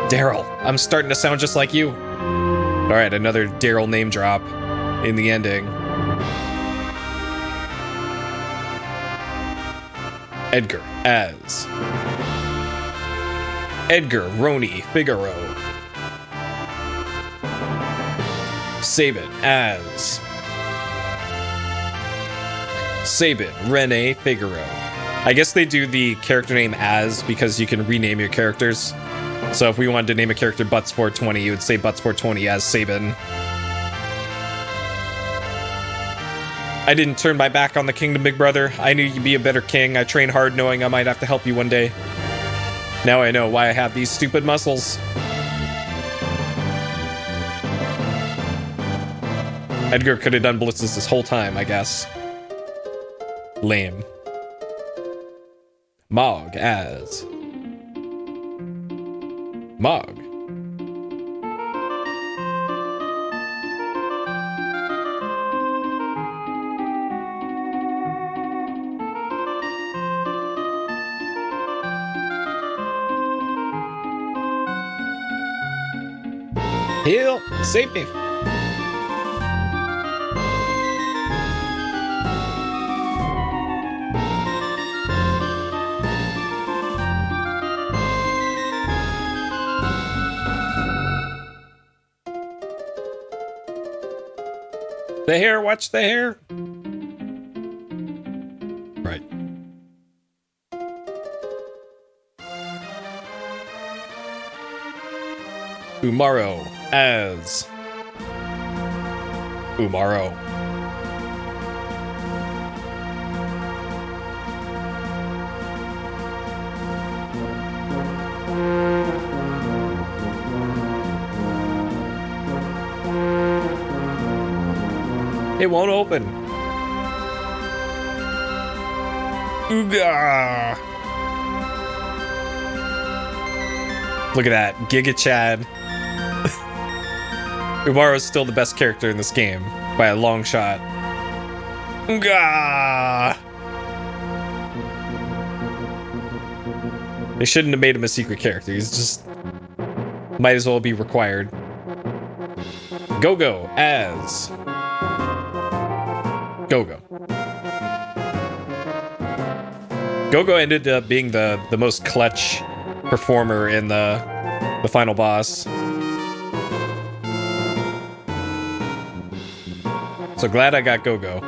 Daryl, I'm starting to sound just like you. All right, another Daryl name drop in the ending. Edgar as Edgar Roni Figaro. Sabin as Sabin Rene Figaro. I guess they do the character name as because you can rename your characters. So if we wanted to name a character Butts420, you would say Butts420 as Sabin. I didn't turn my back on the kingdom, big brother. I knew you'd be a better king. I trained hard knowing I might have to help you one day. Now I know why I have these stupid muscles. Edgar could have done blitzes this whole time, I guess. Lame. Mog as Mog. Heal, save me. The hair, watch the hair. Right. Umaro as Umaro. It won't open. Ooga. Look at that. Giga Chad. Umaro is still the best character in this game by a long shot. Ooga. They shouldn't have made him a secret character. He's just might as well be required. Go-Go as Go-Go. Go-Go ended up being the most clutch performer in the final boss. So glad I got Go-Go.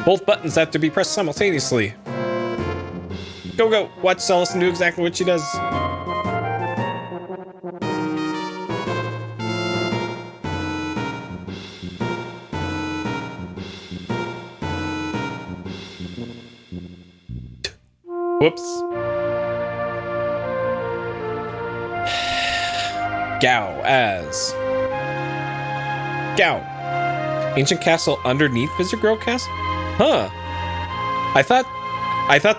Both buttons have to be pressed simultaneously. Go-Go, watch Celis and do exactly what she does. Whoops. Gao as Gao. Ancient castle underneath Visitor Grove Castle? Huh. I thought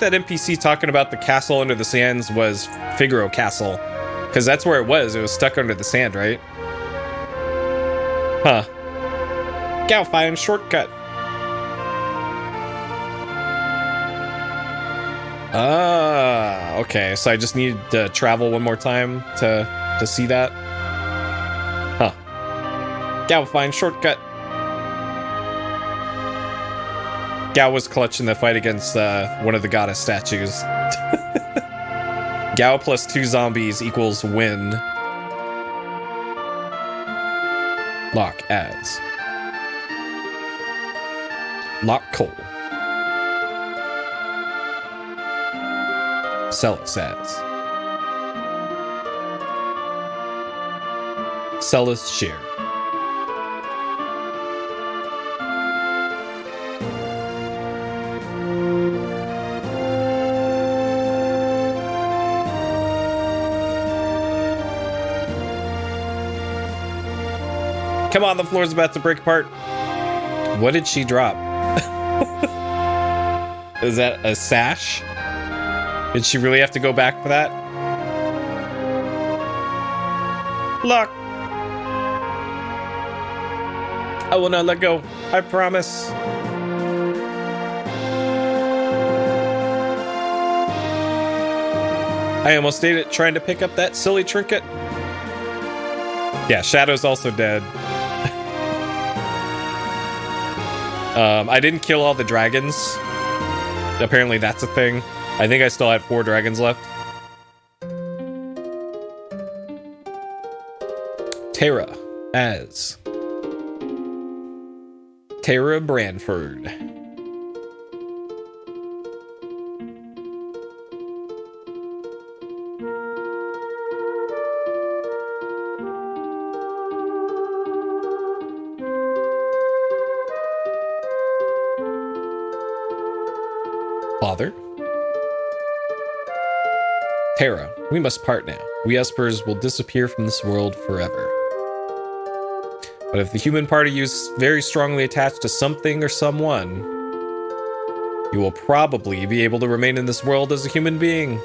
that NPC talking about the castle under the sands was Figaro Castle. Because that's where it was. It was stuck under the sand, right? Huh. Gao find shortcut. Ah, okay. So I just need to travel one more time to see that. Huh. Gao find shortcut. Gao was clutch in the fight against one of the goddess statues. Gao plus 2 zombies equals win. Lock as Lock Cole. Celis as Celis share. Come on, the floor's about to break apart. What did she drop? Is that a sash? Did she really have to go back for that? Look! I will not let go. I promise. I almost ate it trying to pick up that silly trinket. Yeah, Shadow's also dead. I didn't kill all the dragons. Apparently that's a thing. I think I still had 4 dragons left. Terra as Terra Branford. Father? Terra, we must part now. We Espers will disappear from this world forever. But if the human party is very strongly attached to something or someone, you will probably be able to remain in this world as a human being.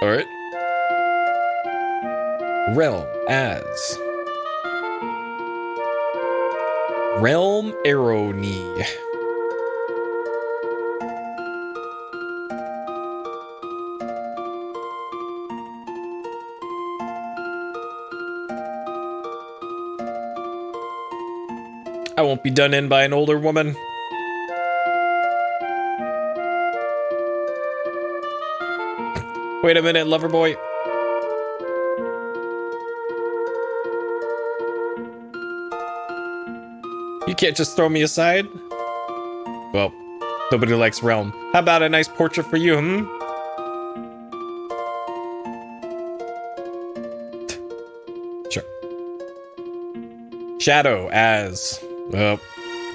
Alright. Realm as Realm Arrowknee. I won't be done in by an older woman. Wait a minute, lover boy. You can't just throw me aside. Well, nobody likes Realm. How about a nice portrait for you, hmm? Sure. Shadow as... Oh,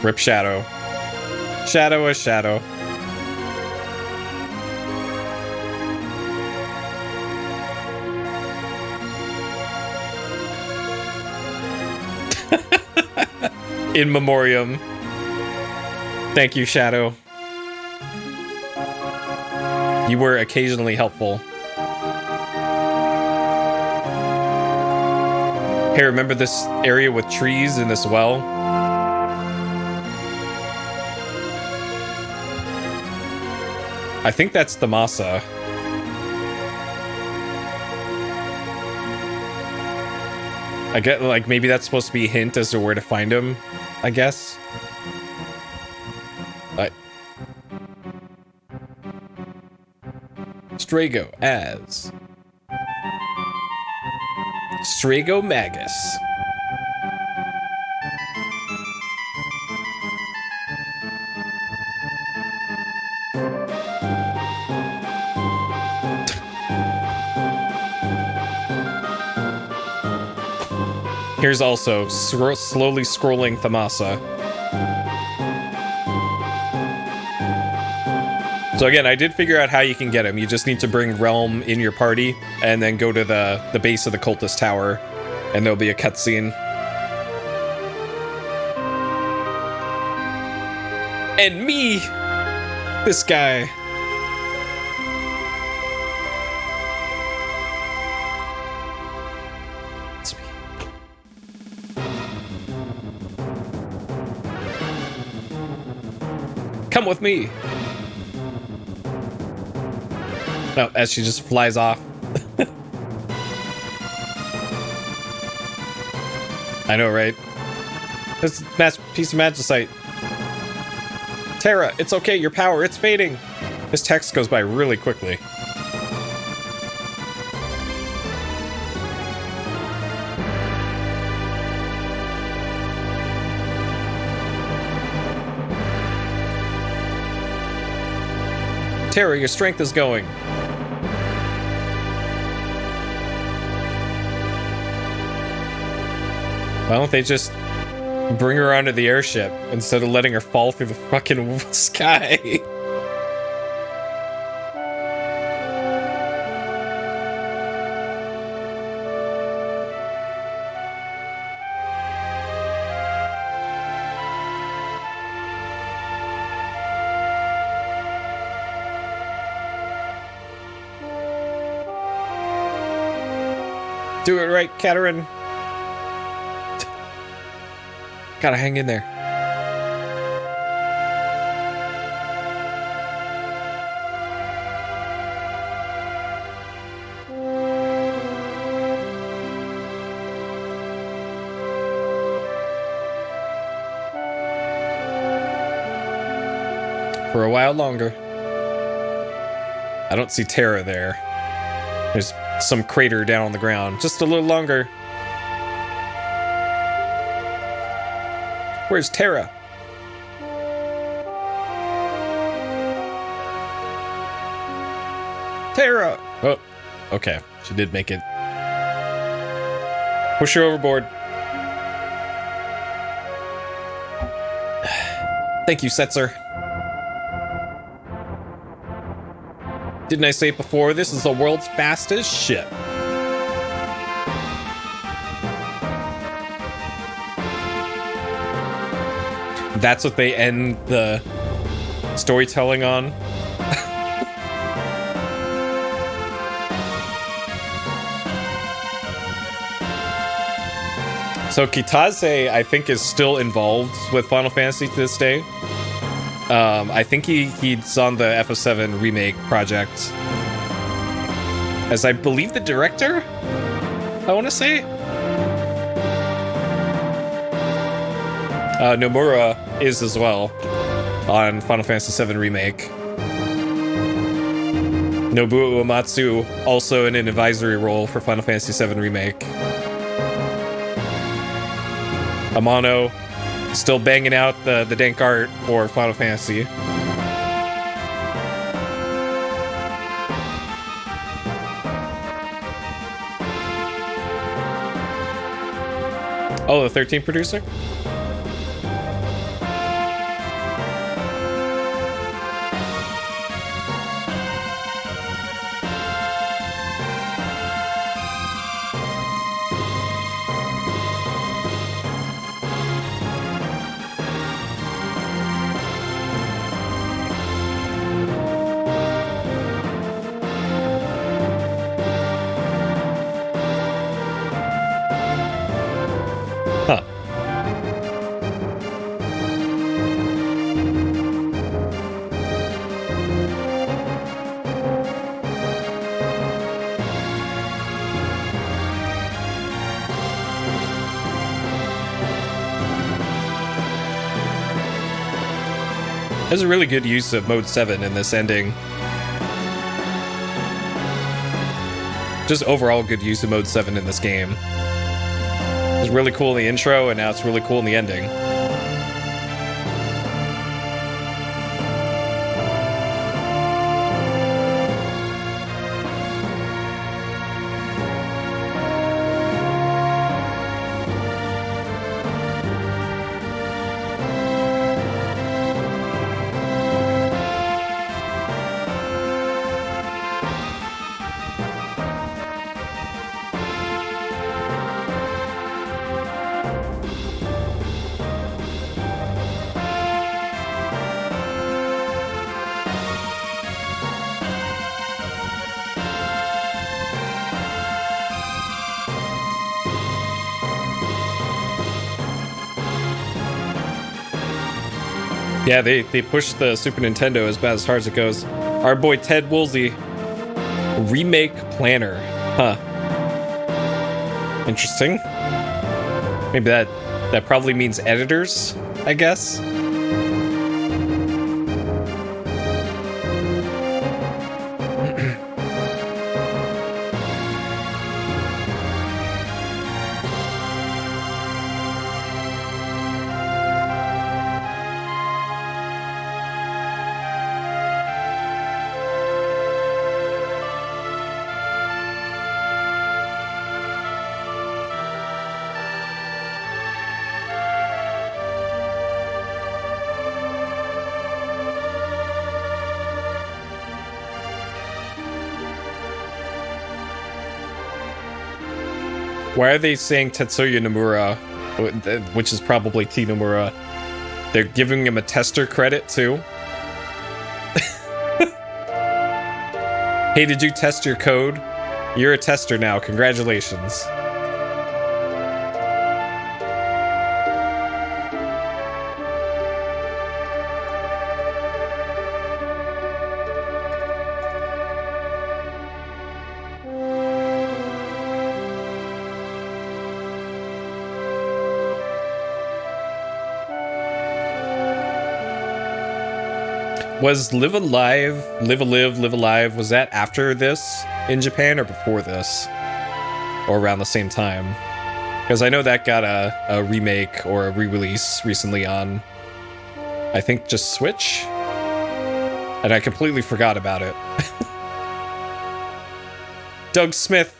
rip Shadow. Shadow as Shadow. In memoriam. Thank you, Shadow. You were occasionally helpful. Hey, remember this area with trees and this well? I think that's the Masa. I get, like, maybe that's supposed to be a hint as to where to find him, I guess. Strago as Strago Magus. Here's also slowly scrolling Thamasa. So again, I did figure out how you can get him. You just need to bring Realm in your party and then go to the base of the Cultist Tower, and there'll be a cutscene. And me! This guy. It's me. Come with me! No, as she just flies off. I know, right? This piece of magicite. Terra, it's okay, your power, it's fading. This text goes by really quickly. Terra, your strength is going. Why don't they just bring her onto the airship instead of letting her fall through the fucking sky? Do it right, Katerin. Gotta hang in there. For a while longer. I don't see Terra there. There's some crater down on the ground. Just a little longer. Where's Terra? Terra! Oh, okay. She did make it. Push her overboard. Thank you, Setzer. Didn't I say it before? This is the world's fastest ship. That's what they end the storytelling on. So Kitase, I think, is still involved with Final Fantasy to this day. I think he's on the FF7 remake project as, I believe, the director, I want to say. Nomura is as well on Final Fantasy VII Remake. Nobuo Uematsu also in an advisory role for Final Fantasy VII Remake. Amano still banging out the dank art for Final Fantasy. Oh, the 13th producer? There's a really good use of mode 7 in this ending. Just overall good use of mode 7 in this game. It was really cool in the intro, and now it's really cool in the ending. Yeah, they push the Super Nintendo as hard as it goes. Our boy Ted Woolsey, remake planner. Huh. Interesting. Maybe that probably means editors, I guess. Why are they saying Tetsuya Nomura, which is probably T. Nomura? They're giving him a tester credit too. Hey, did you test your code? You're a tester now. Congratulations. Was Live Alive, Live Alive, was that after this in Japan or before this? Or around the same time? Because I know that got a remake or a re-release recently on, I think, just Switch? And I completely forgot about it. Doug Smith.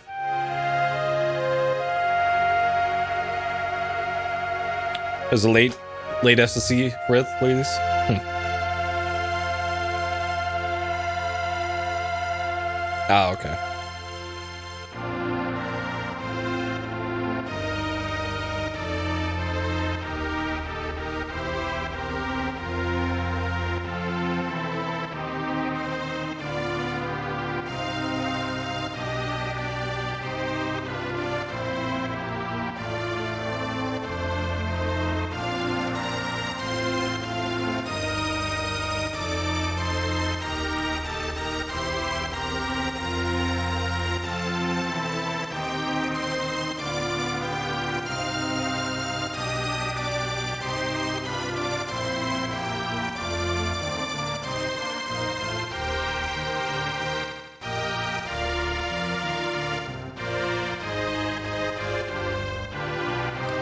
It was a late SSC release? Oh, okay.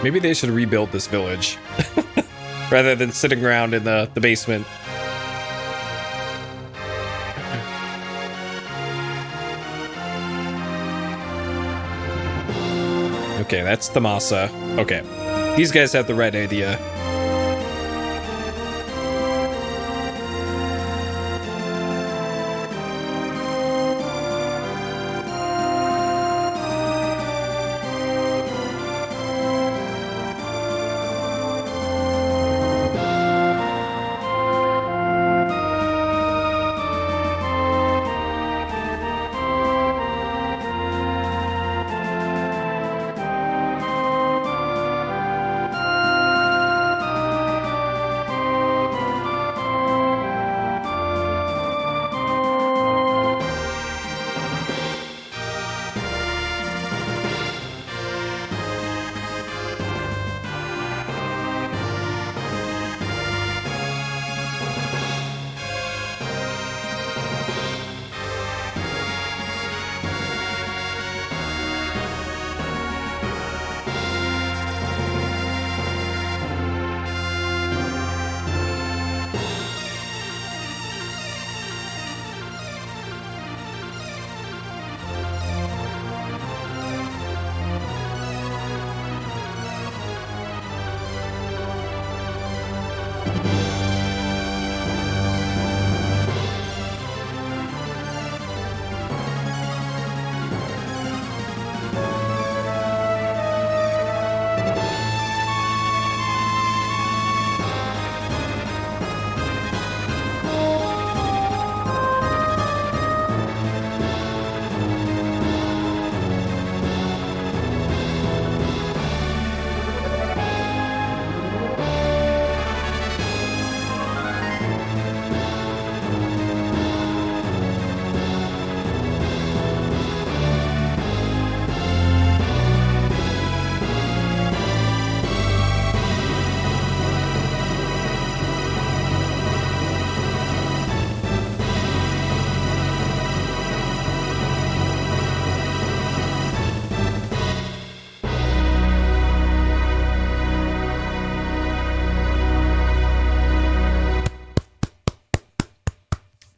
Maybe they should rebuild this village rather than sitting around in the basement. Okay, that's the Masa. Okay, these guys have the right idea.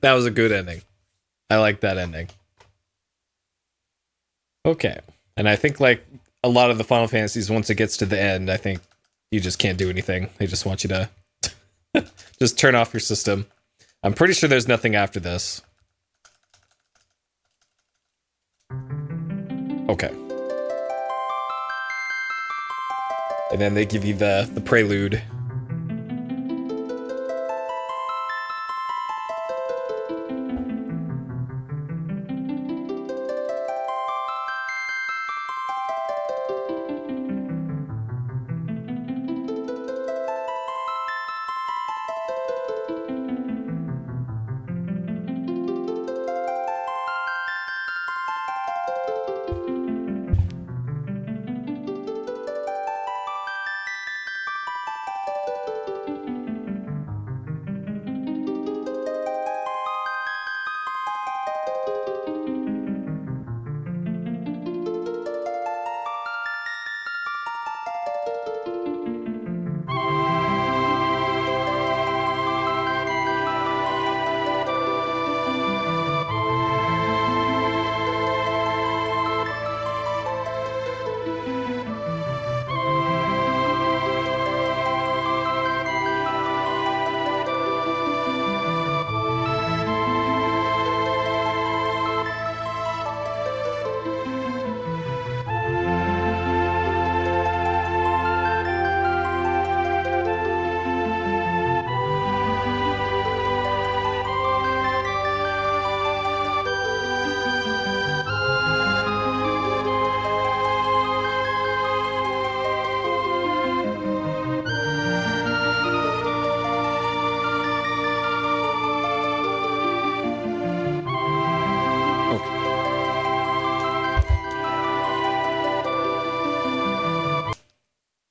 That was a good ending. I like that ending. Okay. And I think like a lot of the Final Fantasies, once it gets to the end, I think you just can't do anything. They just want you to just turn off your system. I'm pretty sure there's nothing after this. Okay. And then they give you the prelude.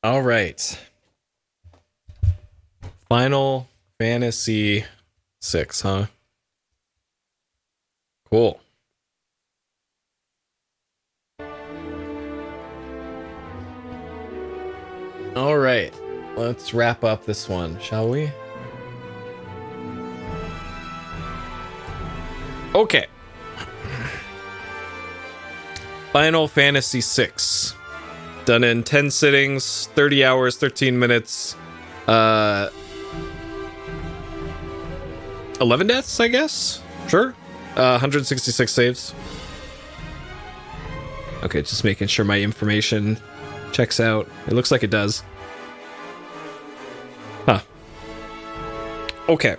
All right. Final Fantasy 6, huh? Cool. All right. Let's wrap up this one, shall we? Okay. Final Fantasy 6. Done in 10 sittings, 30 hours, 13 minutes. 11 deaths, I guess? Sure. 166 saves. Okay, just making sure my information checks out. It looks like it does. Huh. Okay.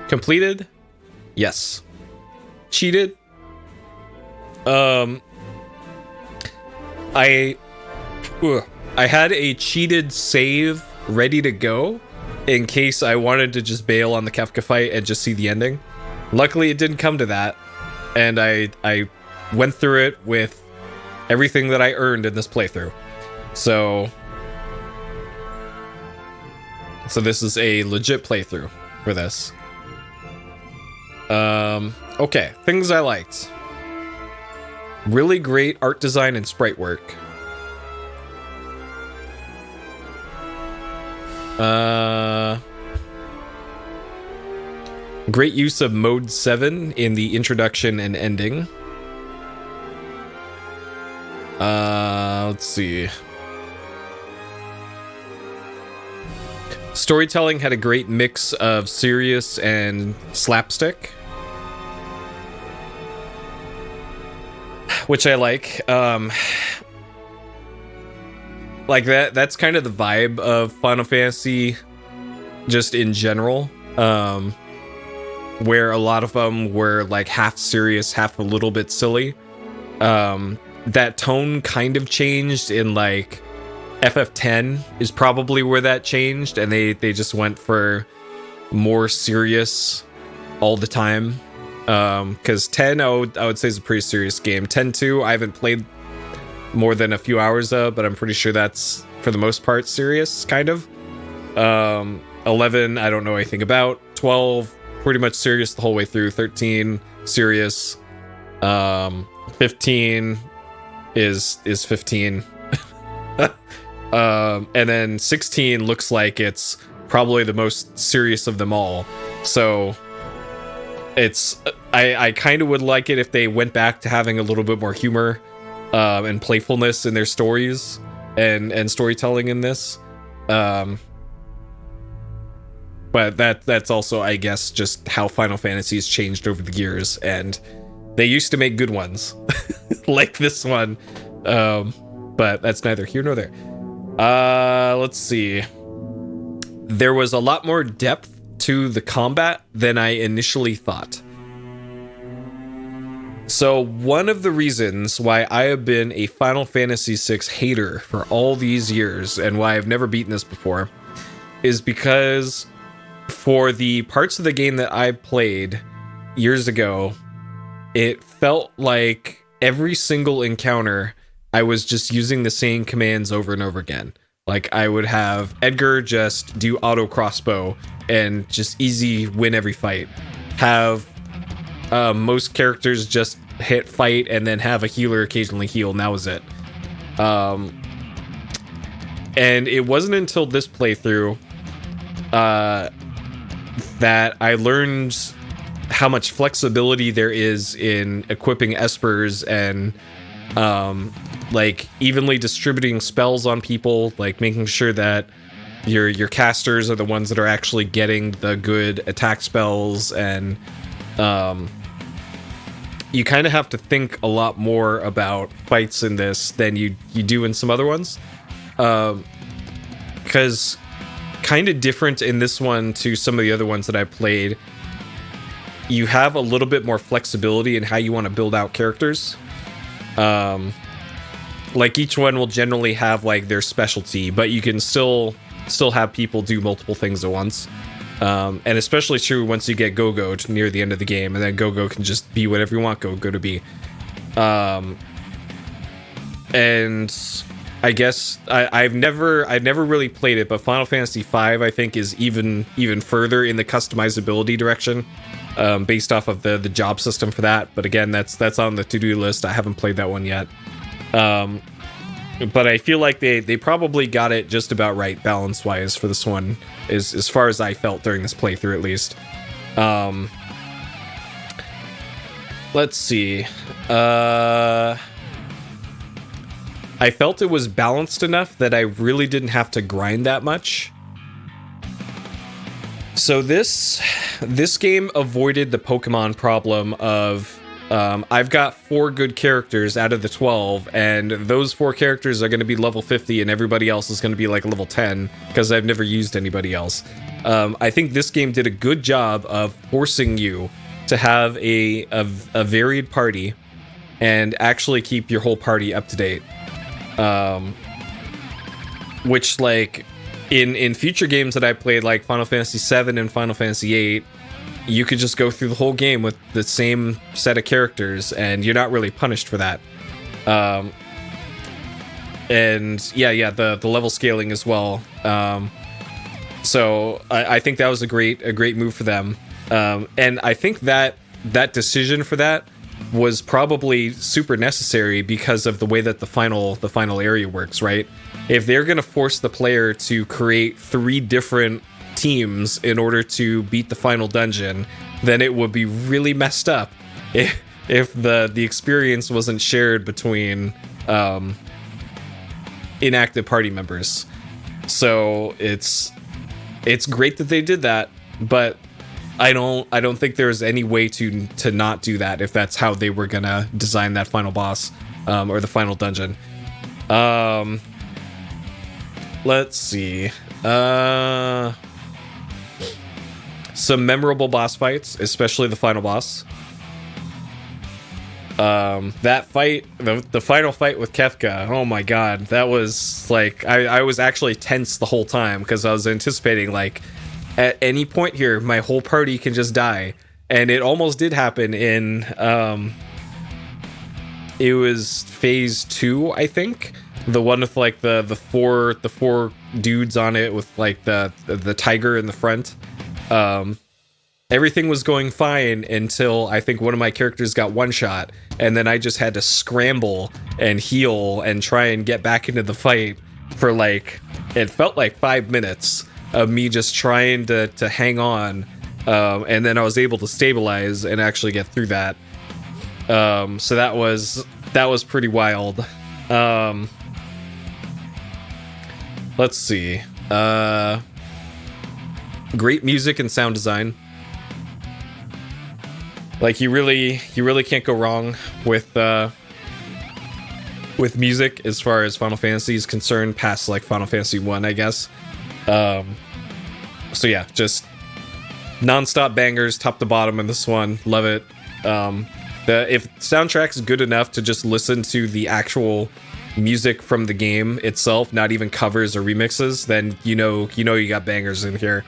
Completed? Yes. Cheated? I had a cheated save ready to go in case I wanted to just bail on the Kefka fight and just see the ending. Luckily, it didn't come to that, and I went through it with everything that I earned in this playthrough. So this is a legit playthrough for this. Okay, things I liked. Really great art design and sprite work. Great use of Mode 7 in the introduction and ending. Let's see. Storytelling had a great mix of serious and slapstick, which I like. Like that's kind of the vibe of Final Fantasy just in general, where a lot of them were like half serious, half a little bit silly. That tone kind of changed in like FF10 is probably where that changed, and they just went for more serious all the time. Because 10 I would say is a pretty serious game. 10-2 I haven't played more than a few hours of, but I'm pretty sure that's for the most part serious, kind of. 11 I don't know anything about. 12 pretty much serious the whole way through. 13 serious. 15 is 15. And then 16 looks like it's probably the most serious of them all. So it's I kind of would like it if they went back to having a little bit more humor and playfulness in their stories and storytelling in this. But that's also, I guess, just how Final Fantasy has changed over the years, and they used to make good ones like this one. But that's neither here nor there. Let's see. There was a lot more depth to the combat than I initially thought. So one of the reasons why I have been a Final Fantasy VI hater for all these years, and why I've never beaten this before, is because for the parts of the game that I played years ago, it felt like every single encounter I was just using the same commands over and over again. Like, I would have Edgar just do auto crossbow and just easy win every fight. Have most characters just hit fight and then have a healer occasionally heal, and that was it. And it wasn't until this playthrough that I learned how much flexibility there is in equipping espers and like evenly distributing spells on people, like making sure that your casters are the ones that are actually getting the good attack spells, and you kind of have to think a lot more about fights in this than you do in some other ones, because kind of different in this one to some of the other ones that I played. You have a little bit more flexibility in how you want to build out characters. Like, each one will generally have like their specialty, but you can still have people do multiple things at once. And especially true once you get Go-Go near the end of the game, and then Go-Go can just be whatever you want Go-Go to be. And I guess I've never really played it, but Final Fantasy V, I think, is even further in the customizability direction, based off of the job system for that. But again, that's on the to-do list. I haven't played that one yet. But I feel like they probably got it just about right balance-wise for this one, as far as I felt during this playthrough, at least. Let's see. I felt it was balanced enough that I really didn't have to grind that much. So this game avoided the Pokemon problem of I've got 4 good characters out of the 12, and those 4 characters are going to be level 50, and everybody else is going to be like level 10 because I've never used anybody else. I think this game did a good job of forcing you to have a varied party and actually keep your whole party up to date. Which, like, in future games that I played, like Final Fantasy VII and Final Fantasy VIII, you could just go through the whole game with the same set of characters, and you're not really punished for that. And the level scaling as well. So I think that was a great move for them. And I think that decision for that was probably super necessary because of the way that the final area works, right? If they're going to force the player to create 3 different teams in order to beat the final dungeon, then it would be really messed up if the experience wasn't shared between inactive party members. So it's great that they did that, but I don't think there's any way to not do that if that's how they were gonna design that final boss, or the final dungeon. Let's see. Some memorable boss fights, especially the final boss. That fight, the final fight with Kefka, oh my god, that was like, I was actually tense the whole time because I was anticipating, like, at any point here, my whole party can just die. And it almost did happen in, it was phase 2, I think. The one with like the four dudes on it with like the tiger in the front. Everything was going fine until I think one of my characters got one shot, and then I just had to scramble and heal and try and get back into the fight for like, it felt like 5 minutes of me just trying to hang on and then I was able to stabilize and actually get through that. So that was pretty wild. Let's see. Great music and sound design. Like you really can't go wrong with music as far as Final Fantasy is concerned, past like Final Fantasy 1, I guess. So yeah, just non-stop bangers, top to bottom in this one. Love it. If soundtrack is good enough to just listen to the actual music from the game itself, not even covers or remixes, then you know you got bangers in here.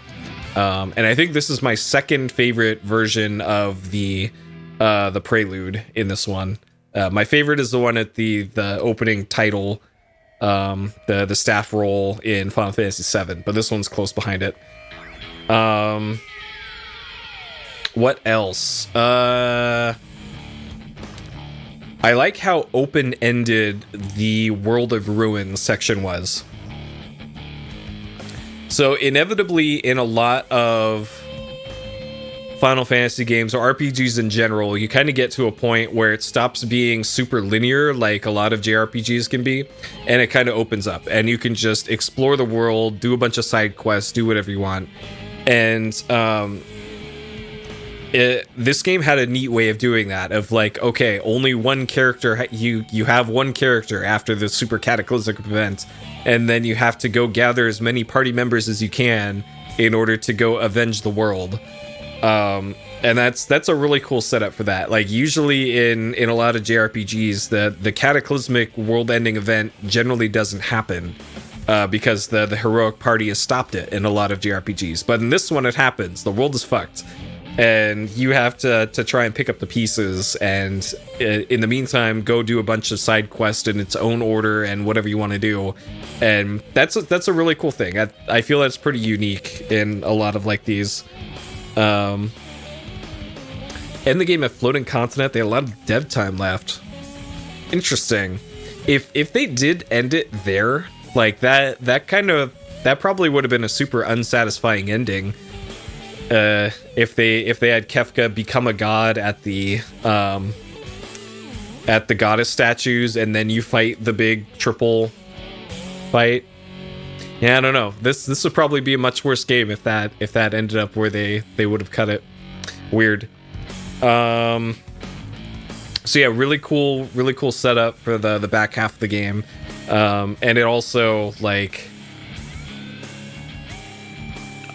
And I think this is my second favorite version of the prelude in this one. My favorite is the one at the opening title, the staff roll in Final Fantasy VII, but this one's close behind it. What else? I like how open-ended the World of Ruin section was. So inevitably, in a lot of Final Fantasy games or RPGs in general, you kind of get to a point where it stops being super linear, like a lot of JRPGs can be, and it kind of opens up, and you can just explore the world, do a bunch of side quests, do whatever you want. And this game had a neat way of doing that, of like, okay, only one character, you have one character after the super cataclysmic event, and then you have to go gather as many party members as you can in order to go avenge the world. And that's a really cool setup for that. Like usually in a lot of JRPGs, the cataclysmic world-ending event generally doesn't happen because the heroic party has stopped it in a lot of JRPGs. But in this one, it happens. The world is fucked. And you have to try and pick up the pieces, and in the meantime, go do a bunch of side quests in its own order and whatever you want to do. And that's a really cool thing. I feel that's pretty unique in a lot of like these. In the game at Floating Continent, they had a lot of dev time left. Interesting. If they did end it there, like that probably would have been a super unsatisfying ending. If they had Kefka become a god at the goddess statues, and then you fight the big triple fight. Yeah, I don't know. This would probably be a much worse game if that ended up where they would have cut it. Weird. So yeah, really cool setup for the back half of the game. And it also, like,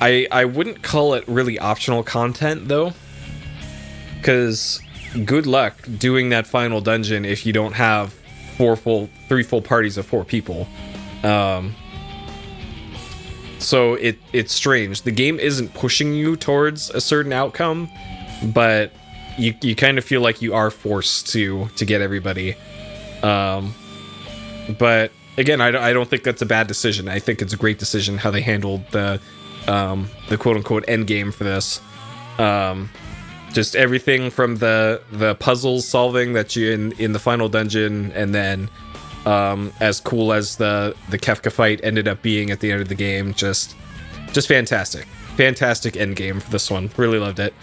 I wouldn't call it really optional content though, because good luck doing that final dungeon if you don't have three full parties of 4 people. So it's strange. The game isn't pushing you towards a certain outcome, but you kind of feel like you are forced to get everybody. But again, I don't think that's a bad decision. I think it's a great decision how they handled the quote-unquote end game for this. Just everything from the puzzles solving that you in the final dungeon, and then as cool as the Kefka fight ended up being at the end of the game, just fantastic end game for this one. Really loved it.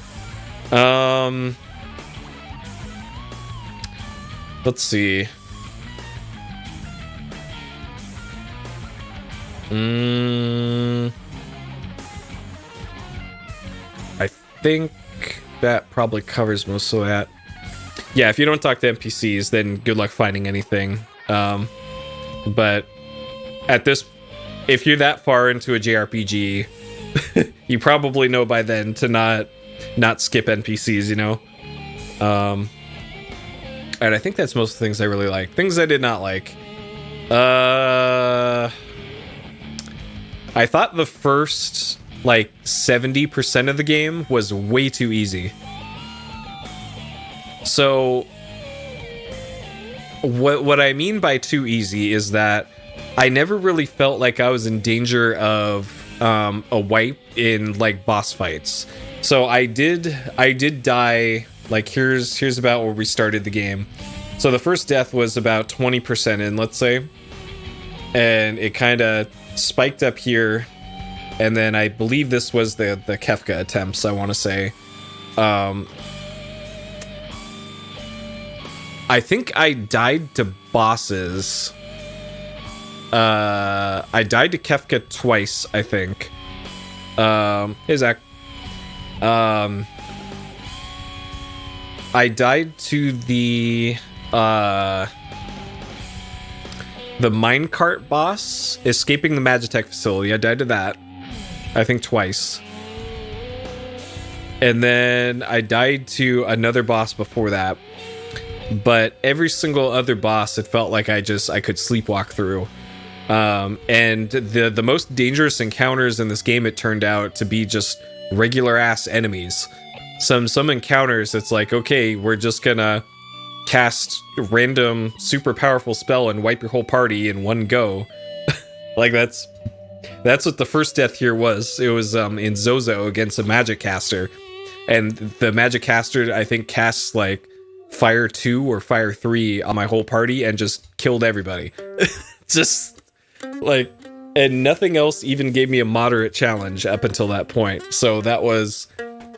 Let's see. I think that probably covers most of that. Yeah, if you don't talk to NPCs, then good luck finding anything. But at this, if you're that far into a JRPG, you probably know by then to not skip NPCs, you know? And I think that's most of the things I really like. Things I did not like. I thought the first, like, 70% of the game was way too easy. So, what I mean by too easy is that I never really felt like I was in danger of a wipe in, like, boss fights. So I did die. Like, here's about where we started the game. So the first death was about 20% in, let's say, and it kind of spiked up here, and then I believe this was the Kefka attempts, I want to say. I think I died to bosses. I died to Kefka twice, I think. Hey, Zach. I died to the minecart boss, escaping the Magitech facility. I died to that, I think twice. And then I died to another boss before that. But every single other boss, it felt like I could sleepwalk through. And the most dangerous encounters in this game, it turned out to be just regular ass enemies. Some encounters, it's like, okay, we're just gonna cast random super powerful spell and wipe your whole party in one go. Like that's what the first death here was. It was in Zozo against a magic caster, and the magic caster, I think, casts like Fire 2 or Fire 3 on my whole party and just killed everybody. Just like, and nothing else even gave me a moderate challenge up until that point. So that was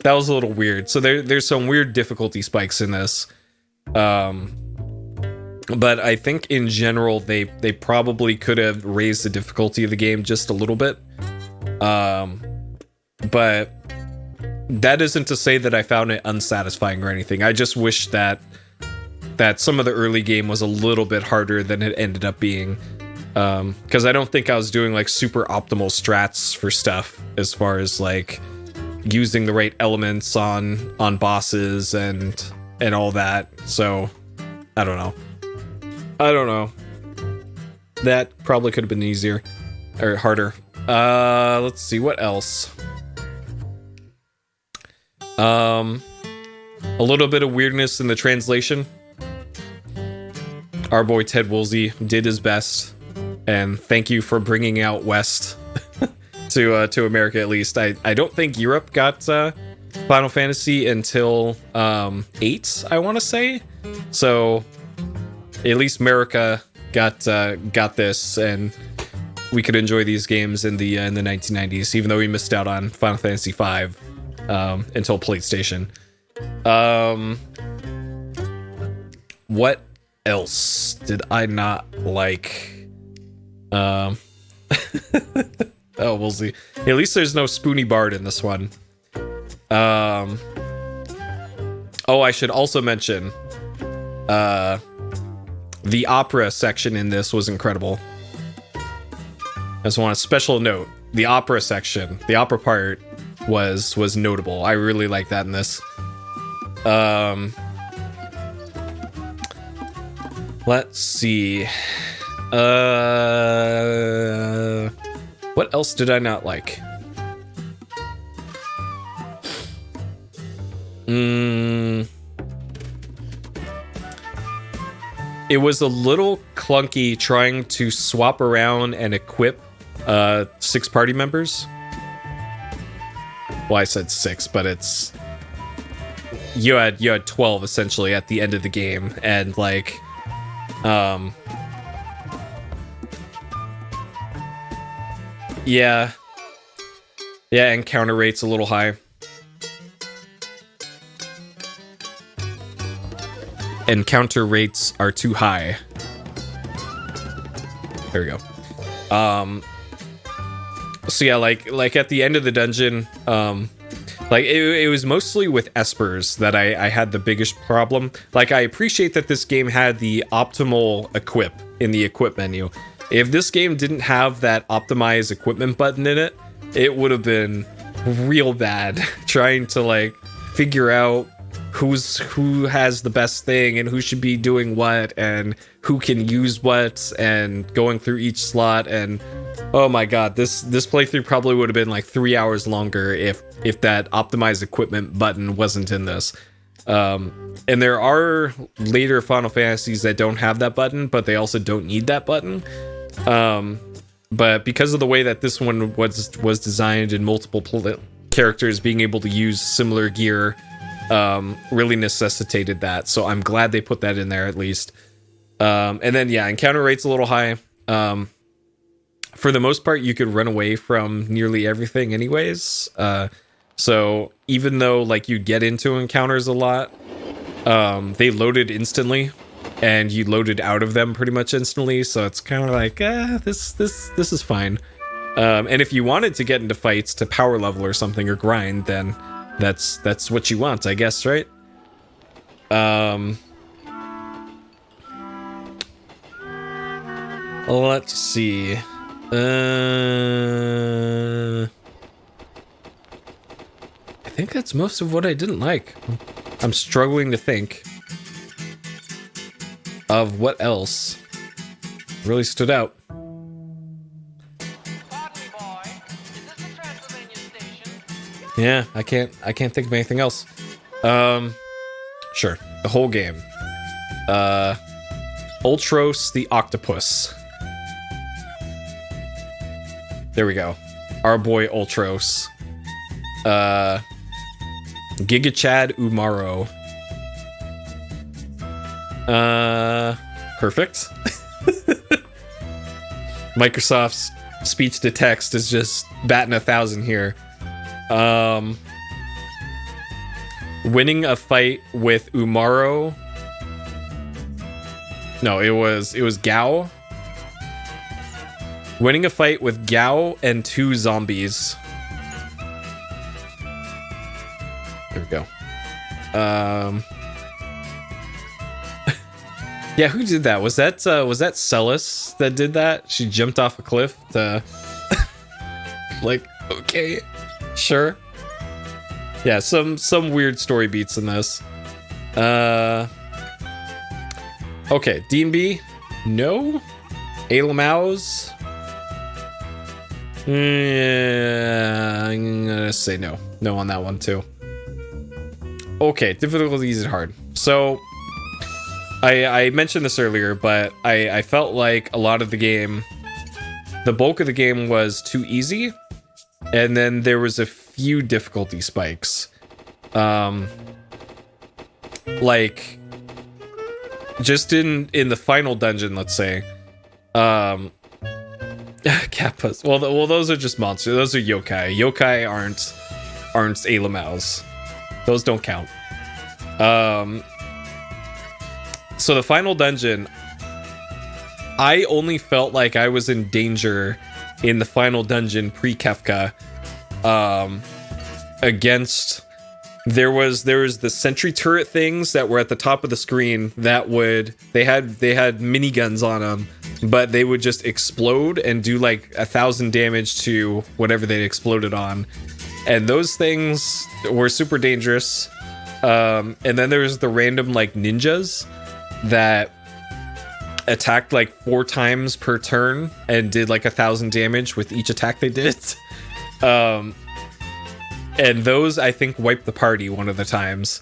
a little weird. So there's some weird difficulty spikes in this. But I think in general they probably could have raised the difficulty of the game just a little bit. But that isn't to say that I found it unsatisfying or anything. I just wish that some of the early game was a little bit harder than it ended up being. Because I don't think I was doing like super optimal strats for stuff as far as like using the right elements on bosses and all that. So I don't know. That probably could have been easier or harder. Let's see what else. A little bit of weirdness in the translation. Our boy Ted Woolsey did his best, and thank you for bringing out West to America at least. I don't think Europe got Final Fantasy until 8, I want to say. So at least America got this, and we could enjoy these games in the 1990s, even though we missed out on Final Fantasy V until PlayStation. What else did I not like? Oh, we'll see. At least there's no Spoony Bard in this one. Oh, I should also mention the opera section in this was incredible. I just want a special note. The opera section, the opera part was notable. I really like that in this. Let's see. What else did I not like? It was a little clunky trying to swap around and equip 6 party members. Well, I said 6, but it's you had 12 essentially at the end of the game, and like yeah, encounter rate's a little high. Encounter rates are too high. There we go. So yeah, like at the end of the dungeon, like it was mostly with espers that I had the biggest problem. Like, I appreciate that this game had the optimal equip in the equip menu. If this game didn't have that optimize equipment button in it, it would have been real bad trying to like figure out who has the best thing and who should be doing what and who can use what and going through each slot. And oh my god, this playthrough probably would have been like 3 hours longer if that optimize equipment button wasn't in this. And there are later Final Fantasies that don't have that button, but they also don't need that button. But because of the way that this one was designed and multiple characters being able to use similar gear, really necessitated that. So I'm glad they put that in there at least. And then yeah, encounter rate's a little high. for the most part, you could run away from nearly everything anyways. So even though like you get into encounters a lot, they loaded instantly, and you loaded out of them pretty much instantly. So it's kind of like, this is fine. And if you wanted to get into fights to power level or something or grind, then that's what you want, I guess, right? Let's see. I think that's most of what I didn't like. I'm struggling to think of what else really stood out. Yeah, I can't think of anything else. Sure. The whole game. Ultros the Octopus. There we go. Our boy Ultros. Giga Chad Umaro. Perfect. Microsoft's speech to text is just batting 1,000 here. Winning a fight with Umaro. No, it was Gao. Winning a fight with Gao and 2 zombies. There we go. Yeah, who did that? Was that Celis that did that? She jumped off a cliff to like, okay, sure. Yeah, some weird story beats in this. Okay, D&B, no. Ailamaus. Yeah, I'm gonna say no. No on that one too. Okay, difficulties and hard. So, I mentioned this earlier, but I felt like a lot of the game, the bulk of the game was too easy, and then there was a few difficulty spikes. Like, just in the final dungeon, let's say, Kappas. Well, those are just monsters. Those are yokai. Yokai aren't Ailamaus. Those don't count. So the final dungeon, I only felt like I was in danger in the final dungeon pre-Kefka, against, there was the sentry turret things that were at the top of the screen that they had miniguns on them, but they would just explode and do like 1,000 damage to whatever they exploded on. And those things were super dangerous. And then there's the random like ninjas that attacked like 4 times per turn and did like 1,000 damage with each attack they did. And those, I think, wiped the party one of the times.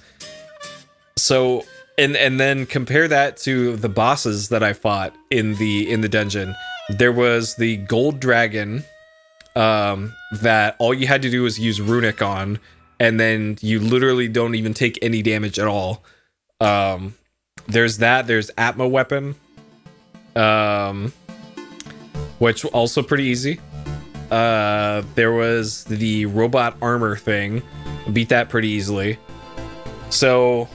So, and then compare that to the bosses that I fought in the dungeon. There was the gold dragon, that all you had to do was use runic on, and then you literally don't even take any damage at all. There's Atma weapon, which also pretty easy. There was the robot armor thing, beat that pretty easily. So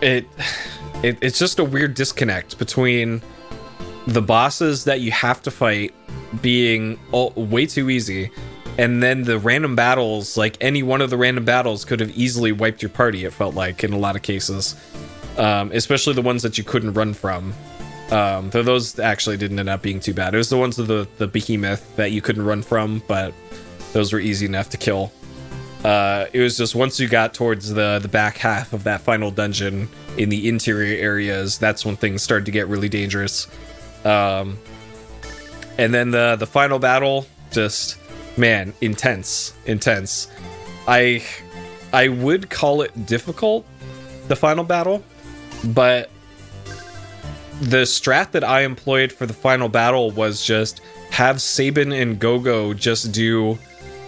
it's just a weird disconnect between the bosses that you have to fight being way too easy, and then the random battles, like any one of the random battles could have easily wiped your party, it felt like, in a lot of cases. Especially the ones that you couldn't run from. Though those actually didn't end up being too bad. It was the ones with the behemoth that you couldn't run from, but those were easy enough to kill. It was just once you got towards the back half of that final dungeon in the interior areas, that's when things started to get really dangerous. And then the final battle, just, man, intense. I would call it difficult, the final battle, but the strat that I employed for the final battle was just have Sabin and Gogo just do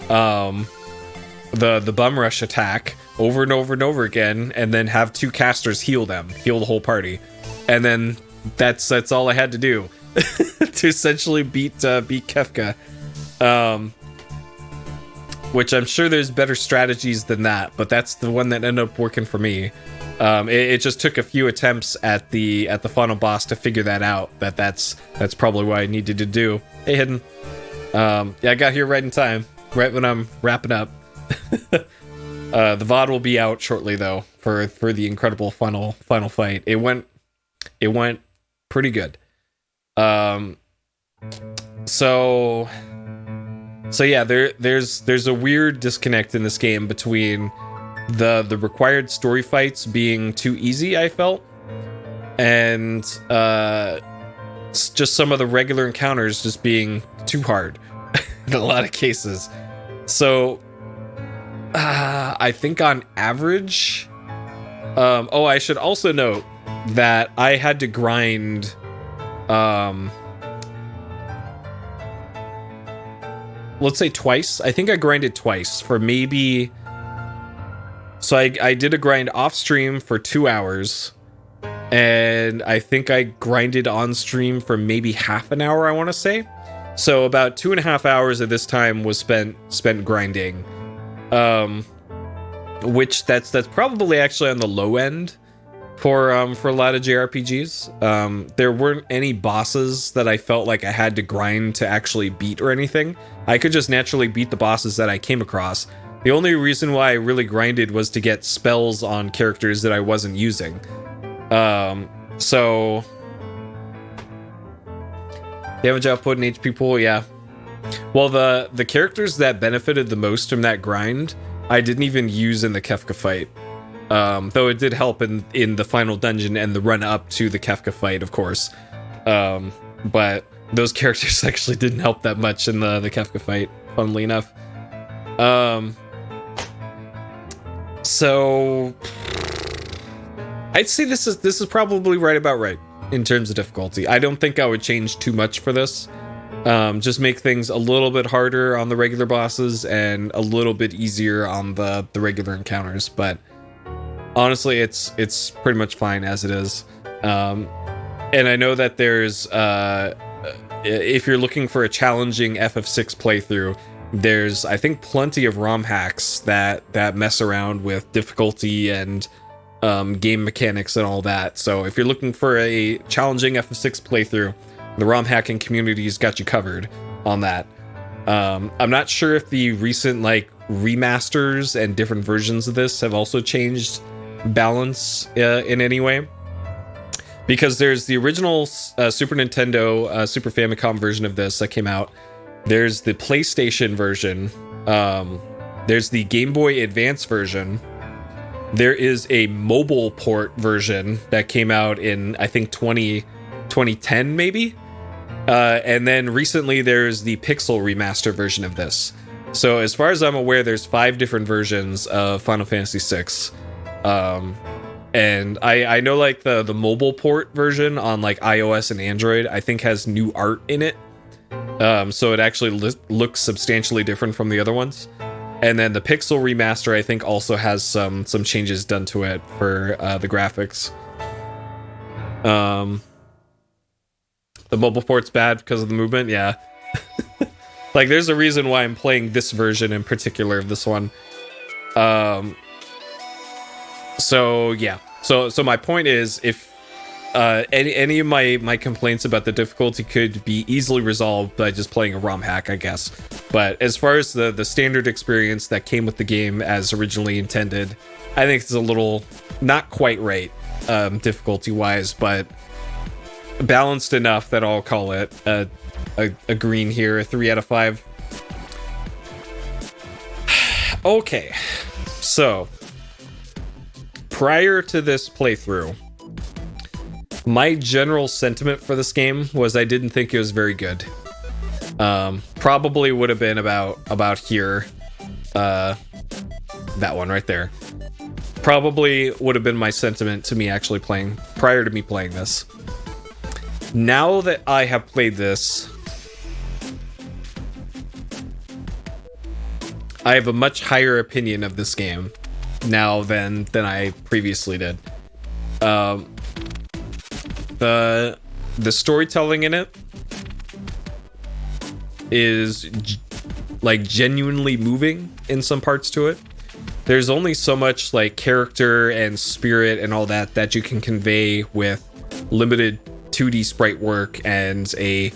the bum rush attack over and over and over again, and then have 2 casters heal the whole party, and then that's all I had to do to essentially beat Kefka. Which I'm sure there's better strategies than that, but that's the one that ended up working for me. It just took a few attempts at the final boss to figure that out. That's probably what I needed to do. Hey, Hidden. Yeah, I got here right in time, right when I'm wrapping up. The VOD will be out shortly though for the incredible final fight. It went pretty good. So yeah, there's a weird disconnect in this game between the required story fights being too easy, I felt, and just some of the regular encounters just being too hard in a lot of cases. So I think on average, I should also note that I had to grind let's say twice. I think I grinded twice for maybe... So I did a grind off stream for 2 hours, and I think I grinded on stream for maybe half an hour, I want to say. So about 2.5 hours of this time was spent grinding, which that's probably actually on the low end for a lot of JRPGs. There weren't any bosses that I felt like I had to grind to actually beat or anything. I could just naturally beat the bosses that I came across. The only reason why I really grinded was to get spells on characters that I wasn't using. So damage output and HP pool, yeah. Well, the characters that benefited the most from that grind, I didn't even use in the Kefka fight. Though it did help in the final dungeon and the run up to the Kefka fight, of course. But those characters actually didn't help that much in the Kefka fight, funnily enough. So I'd say this is probably right about right in terms of difficulty. I don't think I would change too much for this. Just make things a little bit harder on the regular bosses and a little bit easier on the regular encounters, but honestly, it's pretty much fine as it is. And I know that there's if you're looking for a challenging FF6 playthrough, there's, I think, plenty of ROM hacks that mess around with difficulty and game mechanics and all that. So if you're looking for a challenging FF6 playthrough, the ROM hacking community's got you covered on that. I'm not sure if the recent remasters and different versions of this have also changed balance in any way, because there's the original Super Nintendo Super Famicom version of this that came out. There's the PlayStation version. There's the Game Boy Advance version. There is a mobile port version that came out in, I think, 2010 maybe. And then recently there's the Pixel remaster version of this. So as far as I'm aware, there's 5 different versions of Final Fantasy VI. And I know the mobile port version on iOS and Android, I think, has new art in it. So it actually looks substantially different from the other ones. And then the Pixel remaster, I think, also has some changes done to it for the graphics. The mobile port's bad because of the movement, yeah. There's a reason why I'm playing this version in particular of this one. So yeah. So my point is, if any of my complaints about the difficulty could be easily resolved by just playing a ROM hack, I guess. But as far as the standard experience that came with the game as originally intended, I think it's a little not quite right, difficulty-wise, but balanced enough that I'll call it a green here, a 3 out of 5. Okay, so prior to this playthrough, my general sentiment for this game was I didn't think it was very good. Probably would have been about here, that one right there. Probably would have been my sentiment to me actually playing, prior to me playing this. Now that I have played this, I have a much higher opinion of this game now than I previously did. The storytelling in it like genuinely moving in some parts to it. There's only so much like character and spirit and all that you can convey with limited 2D sprite work and a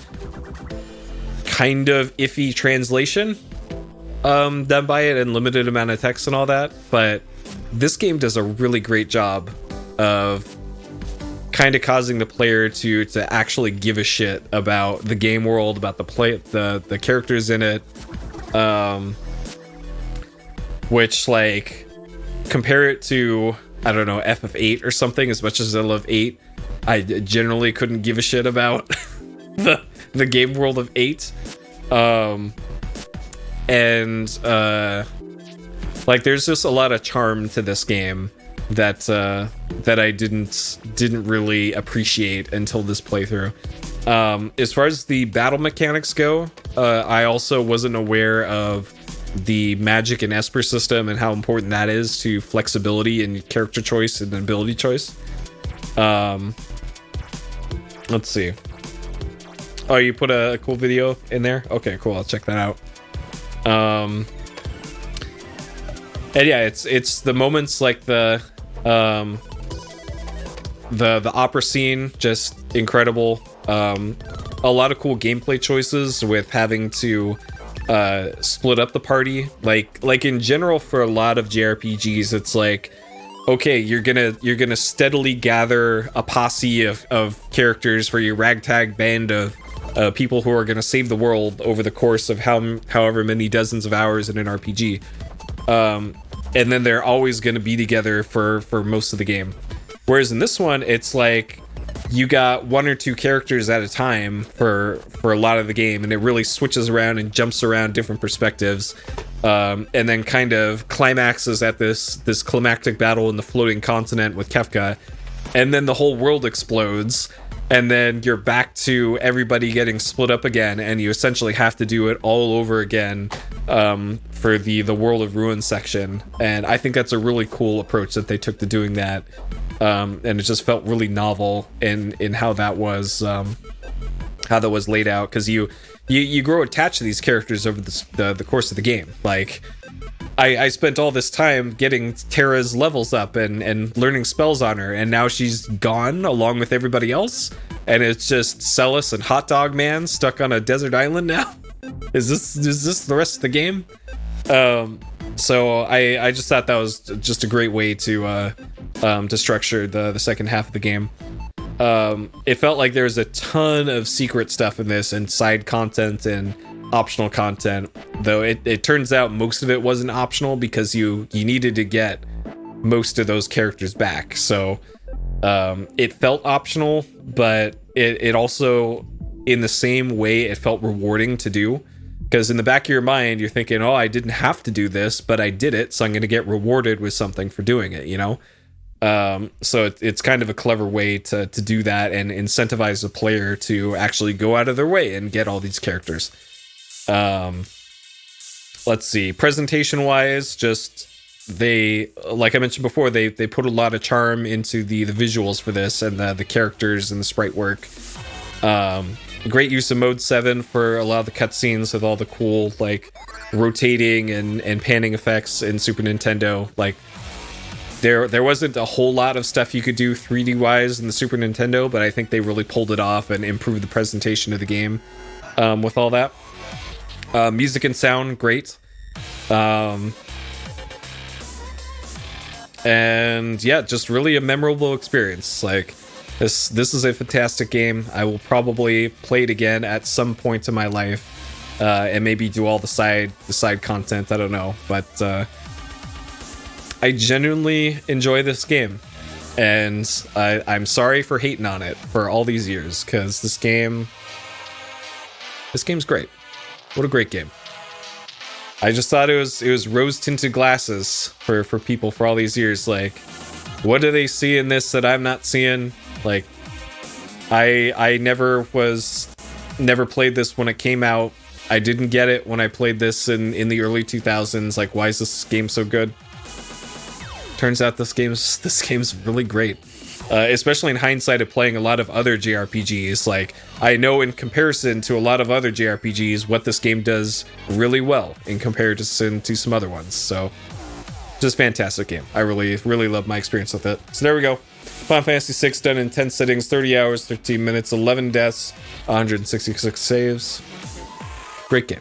kind of iffy translation done by it and limited amount of text and all that. But this game does a really great job of kind of causing the player to actually give a shit about the game world, about the characters in it, which, like, compare it to, I don't know, FF8 or something. As much as I love 8, I generally couldn't give a shit about the game world of 8. Like, there's just a lot of charm to this game that I didn't really appreciate until this playthrough. As far as the battle mechanics go, I also wasn't aware of the magic and Esper system and how important that is to flexibility and character choice and ability choice. Let's see. Oh, you put a cool video in there? Okay, cool. I'll check that out. And yeah, it's the moments like the opera scene, just incredible. A lot of cool gameplay choices with having to split up the party. Like in general, for a lot of JRPGs, it's like, okay, you're gonna steadily gather a posse of characters for your ragtag band of people who are gonna save the world over the course of however many dozens of hours in an RPG. And then they're always going to be together for most of the game. Whereas in this one, it's like you got one or two characters at a time for a lot of the game, and it really switches around and jumps around different perspectives, and then kind of climaxes at this climactic battle in the floating continent with Kefka, and then the whole world explodes, and then you're back to everybody getting split up again, and you essentially have to do it all over again for the World of Ruin section. And I think that's a really cool approach that they took to doing that, and it just felt really novel in how that was laid out, because you grow attached to these characters over the course of the game. Like, I spent all this time getting Terra's levels up and learning spells on her, and now she's gone along with everybody else, and it's just Celis and Hot Dog Man stuck on a desert island now. Is this the rest of the game? So I just thought that was just a great way to structure the second half of the game. It felt like there was a ton of secret stuff in this, and side content and optional content, though it turns out most of it wasn't optional because you needed to get most of those characters back. So it felt optional, but it also, in the same way, it felt rewarding to do, because in the back of your mind you're thinking, oh, I didn't have to do this, but I did it, so I'm going to get rewarded with something for doing it, you know. So it's kind of a clever way to do that and incentivize the player to actually go out of their way and get all these characters. Let's see, presentation wise, just they, like I mentioned before, they put a lot of charm into the visuals for this, and the characters and the sprite work. Great use of mode 7 for a lot of the cutscenes with all the cool like rotating and panning effects in Super Nintendo. Like, there wasn't a whole lot of stuff you could do 3D wise in the Super Nintendo, but I think they really pulled it off and improved the presentation of the game with all that. Music and sound, great. And yeah, just really a memorable experience. Like, this is a fantastic game. I will probably play it again at some point in my life, and maybe do all the side content. I don't know, but I genuinely enjoy this game, and I'm sorry for hating on it for all these years, because this game's great. What a great game. I just thought it was rose-tinted glasses for people for all these years. Like, what do they see in this that I'm not seeing? Like, I never played this when it came out. I didn't get it when I played this in the early 2000s. Like, why is this game so good? Turns out this game's really great. especially in hindsight of playing a lot of other JRPGs. Like, I know in comparison to a lot of other JRPGs what this game does really well in comparison to some other ones. So, just fantastic game. I really, really love my experience with it. So there we go. Final Fantasy VI done in 10 sittings, 30 hours, 13 minutes, 11 deaths, 166 saves. Great game.